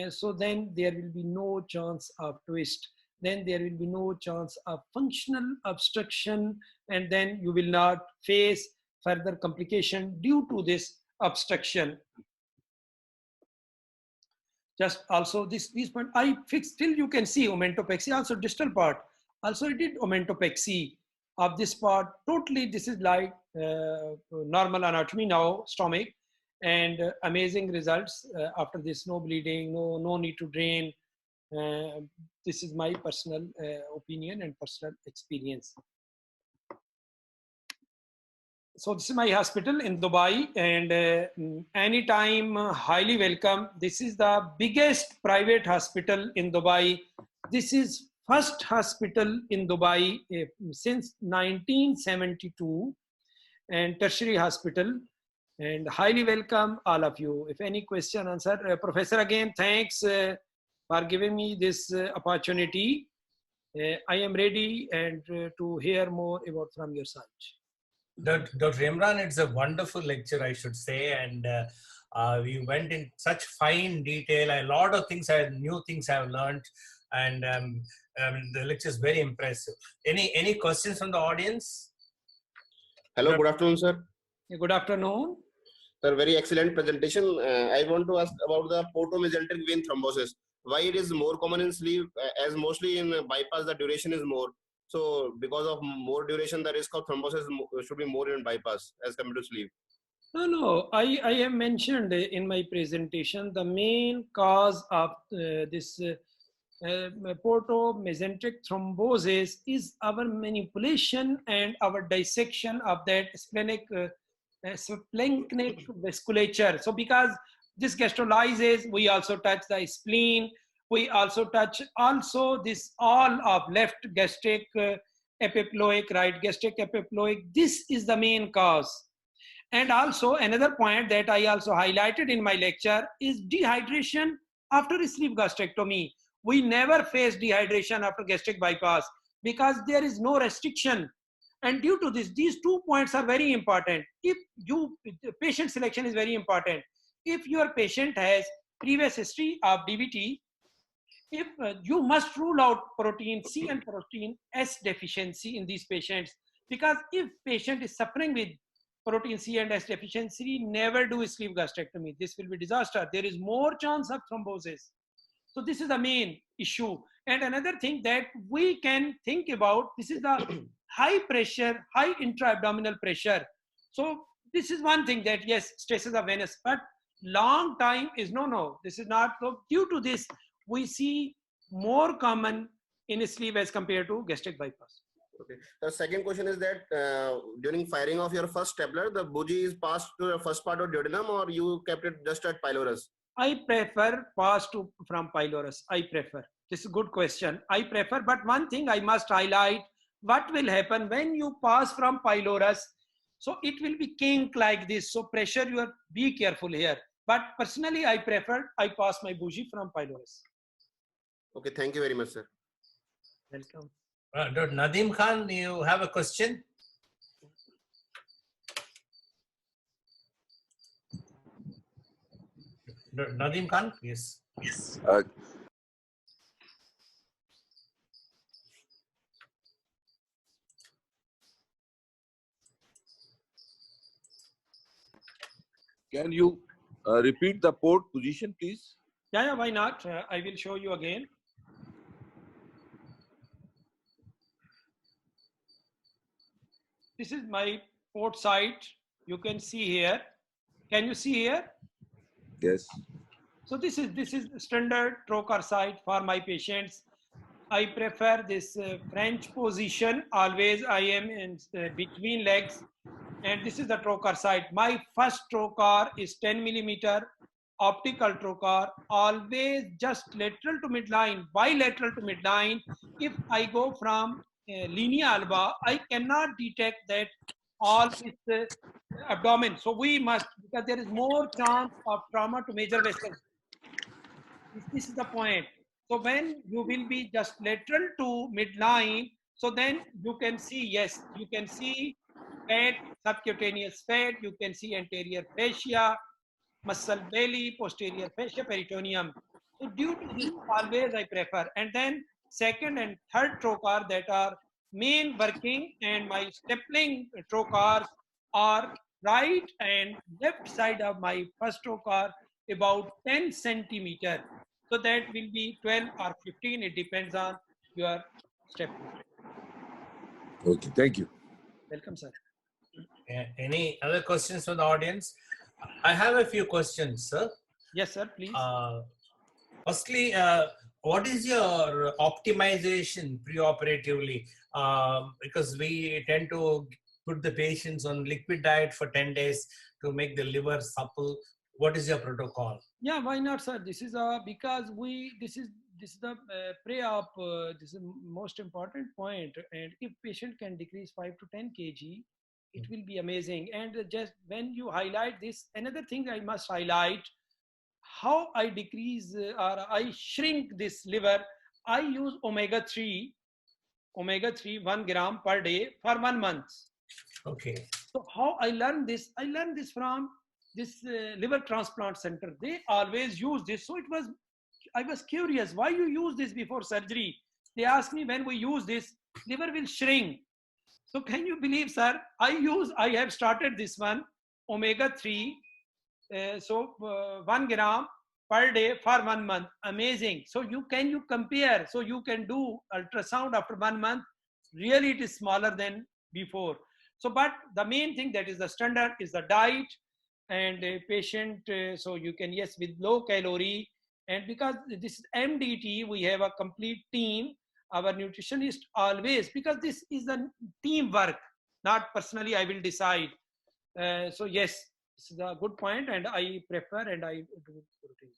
So then there will be no chance of twist. Then there will be no chance of functional obstruction, and then you will not face further complication due to this obstruction. Just also this point I fixed, till you can see omentopexy, also distal part. Also I did omentopexy of this part. Totally this is like normal anatomy now, stomach, and amazing results after this. No bleeding, no need to drain. This is my personal opinion and personal experience. So this is my hospital in Dubai, and anytime highly welcome. This is the biggest private hospital in Dubai. This is first hospital in Dubai since 1972, and tertiary hospital, and highly welcome all of you. If any question answer, Professor, again thanks for giving me this opportunity. I am ready and to hear more about from your side. Dr. Imran, it's a wonderful lecture, I should say, and we went in such fine detail. A lot of things, new things I've learned, and the lecture is very impressive. Any questions from the audience? Hello, good afternoon, sir. Good afternoon. Sir, very excellent presentation. I want to ask about the portomesenteric vein thrombosis. Why it is more common in sleeve, as mostly in bypass the duration is more. So because of more duration, the risk of thrombosis should be more in bypass as compared to sleeve. No. I have mentioned in my presentation the main cause of this portomesenteric thrombosis is our manipulation and our dissection of that splenic vasculature. So because this gastrolysis, we also touch the spleen. We also touch also this all of left gastric epiploic, right gastric epiploic. This is the main cause. And also another point that I also highlighted in my lecture is dehydration after sleeve gastrectomy. We never face dehydration after gastric bypass because there is no restriction. And due to this, these 2 points are very important. If patient selection is very important. If your patient has previous history of DVT, if you must rule out protein C and protein S deficiency in these patients, because if patient is suffering with protein C and S deficiency, never do sleeve gastrectomy. This will be disaster. There is more chance of thrombosis. So this is the main issue. And another thing that we can think about, this is the high pressure, high intra-abdominal pressure. So this is one thing that yes, stresses the venous, but long time is no. This is not. So due to this, we see more common in sleeve as compared to gastric bypass. Okay. The second question is that during firing of your first stapler, the bougie is passed to the first part of duodenum, or you kept it just at pylorus? I prefer pass from pylorus. I prefer. This is a good question. I prefer, but one thing I must highlight, what will happen when you pass from pylorus? So it will be kink like this. So pressure, you are, be careful here. But personally, I prefer, I pass my bougie from pylorus. Okay, thank you very much, sir. Welcome. Dr. Nadeem Khan, you have a question? Dr. Nadeem Khan, yes. Can you repeat the port position, please? Yeah, why not? I will show you again. This is my port site. You can see here. Can you see here? Yes. So this is standard trocar site for my patients. I prefer this French position. Always I am in between legs, and this is the trocar site. My first trocar is 10 millimeter optical trocar, always just lateral to midline, bilateral to midline. If I go from linea alba, I cannot detect that all this abdomen. So we must, because there is more chance of trauma to major vessels. This is the point. So when you will be just lateral to midline, so then you can see, yes, you can see fat, subcutaneous fat, you can see anterior fascia, muscle belly, posterior fascia, peritoneum. So due to this, always I prefer. And then second and third trocar that are main working, and my stapling trocars are right and left side of my first trocar about 10 centimeter. So that will be 12 or 15. It depends on your stapling. Okay, thank you. Welcome, sir. Any other questions from the audience? I have a few questions, sir. Yes, sir, please. Firstly, what is your optimization preoperatively? Because we tend to put the patients on liquid diet for 10 days to make the liver supple. What is your protocol? Yeah, why not, sir? This is because this is the pre-op. This is the most important point. And if patient can decrease 5 to 10 kg, it will be amazing. And just when you highlight this, another thing I must highlight, how I decrease or I shrink this liver. I use omega-3 1 gram per day for 1 month. Okay. So how I learned this? I learned this from this liver transplant center. They always use this. So I was curious, why you use this before surgery? They asked me, when we use this, liver will shrink. So can you believe, sir? I have started this one, omega-3, 1 gram per day for 1 month. Amazing. So you compare? So you can do ultrasound after 1 month. Really, it is smaller than before. So, but the main thing that is the standard is the diet and a patient. So you can, yes, with low calorie. And because this is MDT, we have a complete team. Our nutritionist always, because this is a teamwork, not personally I will decide. So yes, this is a good point, and I prefer and I do routine.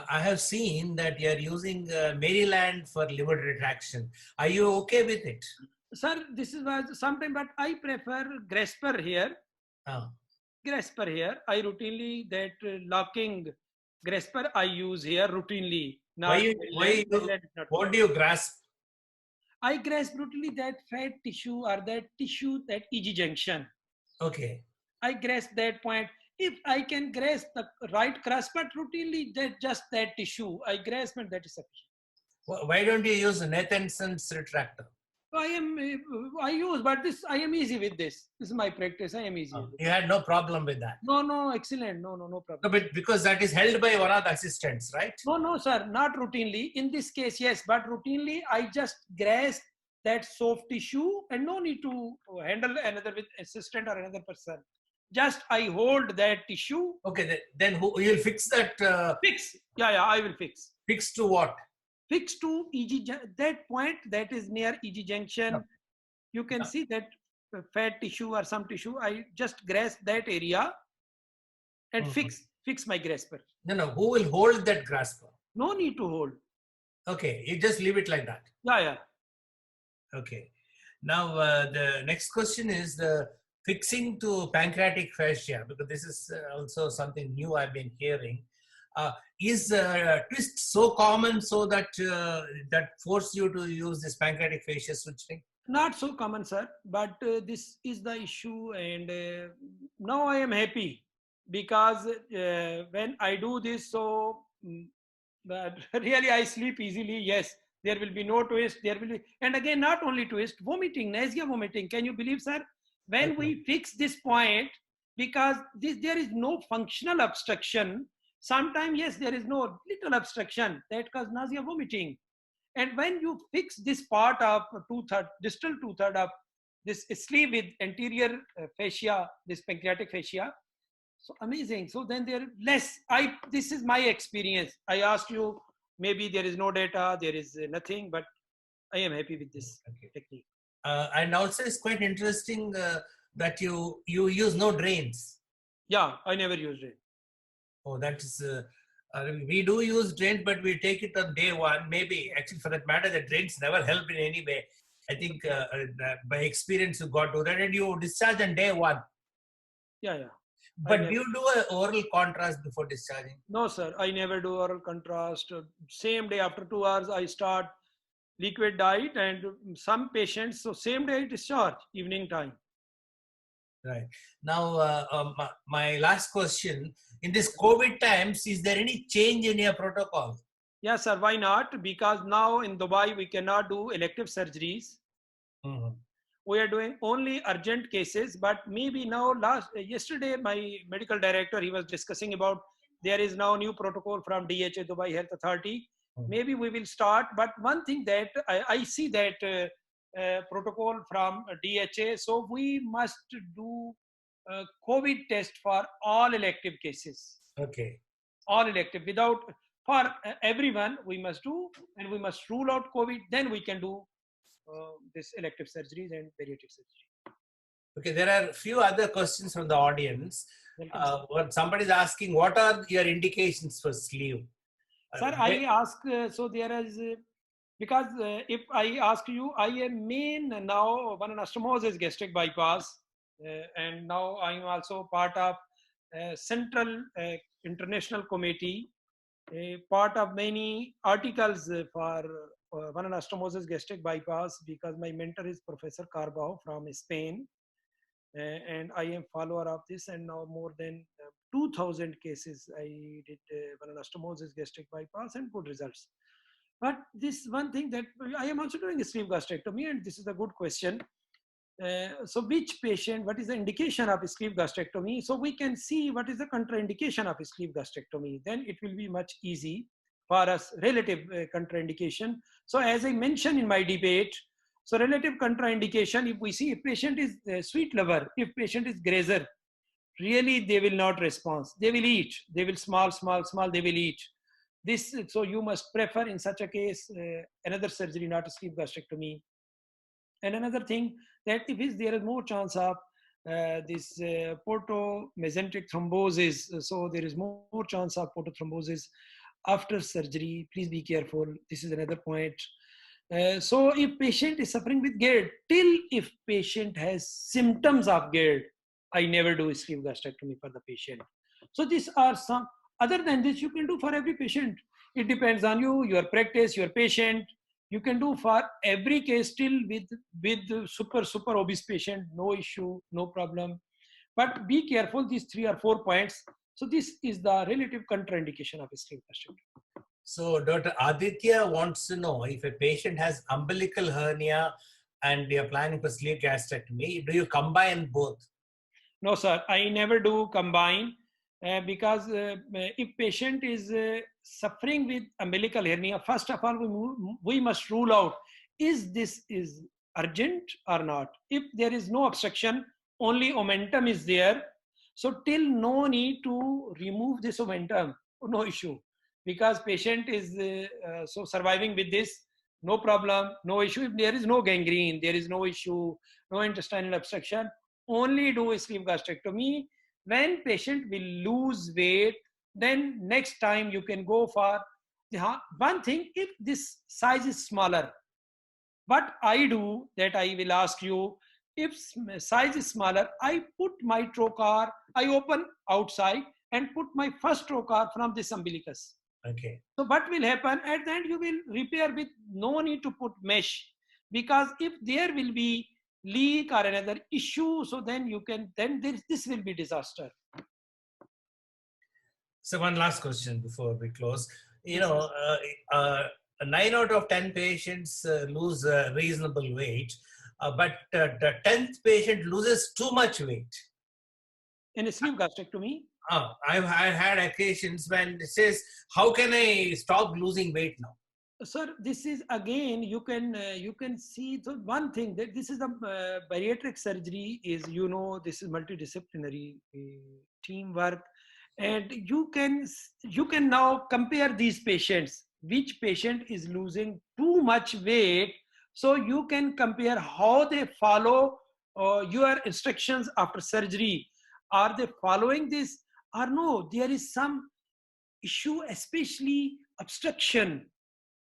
I have seen that you are using Maryland for liver retraction. Are you okay with it? Sir, this is sometimes, but I prefer Grasper here. Grasper here. I routinely that locking Grasper I use here routinely. What do you grasp? I grasp routinely that fat tissue or that tissue, that EG junction. Okay. I grasp that point. If I can grasp the right grasp, but routinely that tissue, I grasp and that is sufficient. Why don't you use Nathanson's retractor? I use, but I am easy with this. This is my practice. I am easy. You had no problem with that? No, excellent. No problem. No, but because that is held by one of the assistants, right? No, sir, not routinely. In this case, yes, but routinely I just grasp that soft tissue and no need to handle another with assistant or another person. Just I hold that tissue. Okay, then you'll fix that? Fix. Yeah, I will fix. Fix to what? Fix to EG, that point that is near EG junction. No. You can see that fat tissue or some tissue. I just grasp that area and fix my grasper. No, who will hold that grasper? No need to hold. Okay, you just leave it like that. Yeah. Okay. Now, the next question is the fixing to pancreatic fascia, because this is also something new I've been hearing. Is twist so common so that that force you to use this pancreatic fascia switching? Not so common, sir, but this is the issue, and now I am happy because when I do this, so but really I sleep easily. Yes, there will be no twist. There will be, and again, not only twist, vomiting, nausea, vomiting. Can you believe, sir? When Okay. we fix this point, because there is no functional obstruction. Sometimes, yes, there is no little obstruction that causes nausea, vomiting. And when you fix this part of two-third, distal two-third of this sleeve with anterior fascia, this pancreatic fascia, so amazing. So then there less. This is my experience. I asked you, maybe there is no data, there is nothing, but I am happy with this Okay. technique. And also, it's quite interesting that you use no drains. Yeah, I never used it. Oh, that is. We do use drains, but we take it on day one. Maybe actually, for that matter, the drains never help in any way. I think by experience you got to that, and you discharge on day one. Yeah. But do you do an oral contrast before discharging? No, sir. I never do oral contrast. Same day after 2 hours, I start liquid diet, and some patients, so same day I discharge, evening time. Right. Now, my last question. In this COVID times, is there any change in your protocol? Yes, sir. Why not? Because now in Dubai, we cannot do elective surgeries. Mhm. We are doing only urgent cases, but maybe now yesterday, my medical director, he was discussing about there is now new protocol from DHA, Dubai Health Authority. Maybe we will start, but one thing that I see that protocol from DHA, so we must do COVID test for all elective cases. Okay. All elective, without, for everyone we must do, and we must rule out COVID, then we can do this elective surgeries and bariatric surgery. Okay, there are a few other questions from the audience. Welcome, sir. What somebody is asking, what are your indications for sleeve? Sir, I ask, so there is, because if I ask you, I am main now one anastomosis gastric bypass, and now I am also part of Central International Committee, part of many articles for one anastomosis gastric bypass, because my mentor is Professor Carbajo from Spain. And I am follower of this, and now more than 2000 cases I did one anastomosis gastric bypass, and good results. But this one thing that I am also doing a sleeve gastrectomy, and this is a good question. So which patient, what is the indication of sleeve gastrectomy? So we can see what is the contraindication of sleeve gastrectomy. Then it will be much easy for us, relative contraindication. So as I mentioned in my debate, so relative contraindication, if we see if patient is sweet lover, if patient is grazer, really they will not respond. They will eat, they will small, they will eat. This, so you must prefer in such a case another surgery, not a sleeve gastrectomy. And another thing, that if there is more chance of this portomesenteric thrombosis, so there is more chance of portothrombosis after surgery. Please be careful. This is another point. So if patient is suffering with GERD, till if patient has symptoms of GERD, I never do sleeve gastrectomy for the patient. So these are some. Other than this, you can do for every patient. It depends on you, your practice, your patient. You can do for every case, still with super obese patient, no issue, no problem. But be careful, these 3 or 4 points. So this is the relative contraindication of sleeve gastrectomy. So Dr. Aditya wants to know, if a patient has umbilical hernia and you're planning for sleeve gastrectomy, do you combine both? No, sir, I never do combine. Because if patient is suffering with umbilical hernia, first of all, we must rule out, is this is urgent or not? If there is no obstruction, only omentum is there, so till no need to remove this omentum, no issue. Because patient is so surviving with this, no problem, no issue. If there is no gangrene, there is no issue, no intestinal obstruction, only do a sleeve gastrectomy. When patient will lose weight, then next time you can go for one thing, if this size is smaller, what I do that I will ask you, if size is smaller, I put my trocar, I open outside and put my first trocar from this umbilicus. Okay. So what will happen at the end, you will repair with no need to put mesh, because if there will be leak or another issue, so then you can, then this will be disaster. So one last question before we close. You Yes, know, 9 out of 10 patients lose reasonable weight, but the 10th patient loses too much weight. In a sleeve gastrectomy, I've had occasions when it says, how can I stop losing weight now? sir, this is again, you can see, so one thing that this is the bariatric surgery is, you know, this is multidisciplinary teamwork, and you can now compare these patients, which patient is losing too much weight, so you can compare how they follow your instructions after surgery. Are they following this or no? There is some issue, especially obstruction,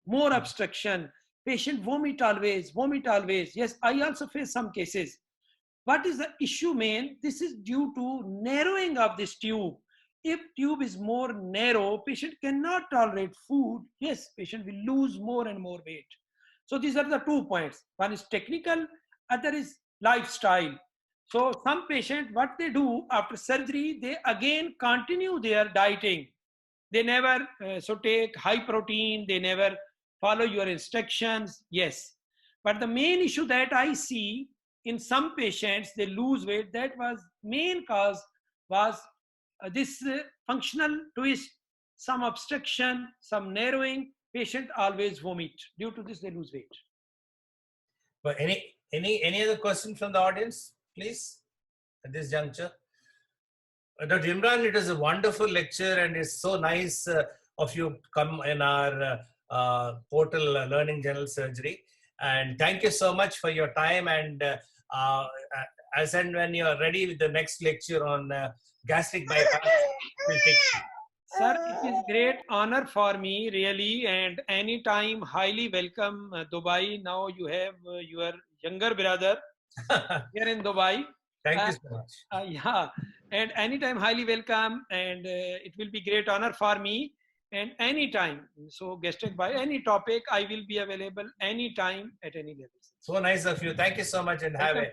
more obstruction. Patient vomit always, vomit always. Yes, I also face some cases. What is the issue, main? This is due to narrowing of this tube. If tube is more narrow, patient cannot tolerate food. Yes, patient will lose more and more weight. So these are the 2 points. One is technical, other is lifestyle. So some patient, what they do after surgery, they again continue their dieting. They never take high protein, they never follow your instructions. Yes, but the main issue that I see in some patients, they lose weight, that was main cause was this functional twist, some obstruction, some narrowing. Patient always vomit. Due to this, they lose weight. But any other question from the audience, please, at this juncture? Dr. Imran, it is a wonderful lecture, and it's so nice of you to come in our portal, Learning General Surgery. And thank you so much for your time. And as and when you are ready with the next lecture on gastric bypass, we'll take it. Sir, it is great honor for me, really, and anytime highly welcome Dubai. Now you have your younger brother here in Dubai. Thank you so much. Yeah, and anytime highly welcome, and it will be great honor for me. And anytime, so gastric by any topic, I will be available anytime at any level. So nice of you. Thank you so much, and have a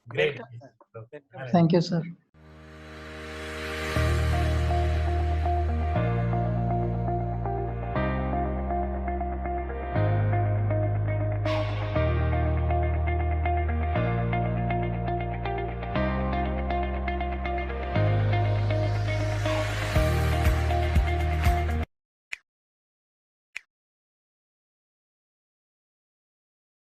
great Welcome, day. sir. Welcome. Thank you, sir.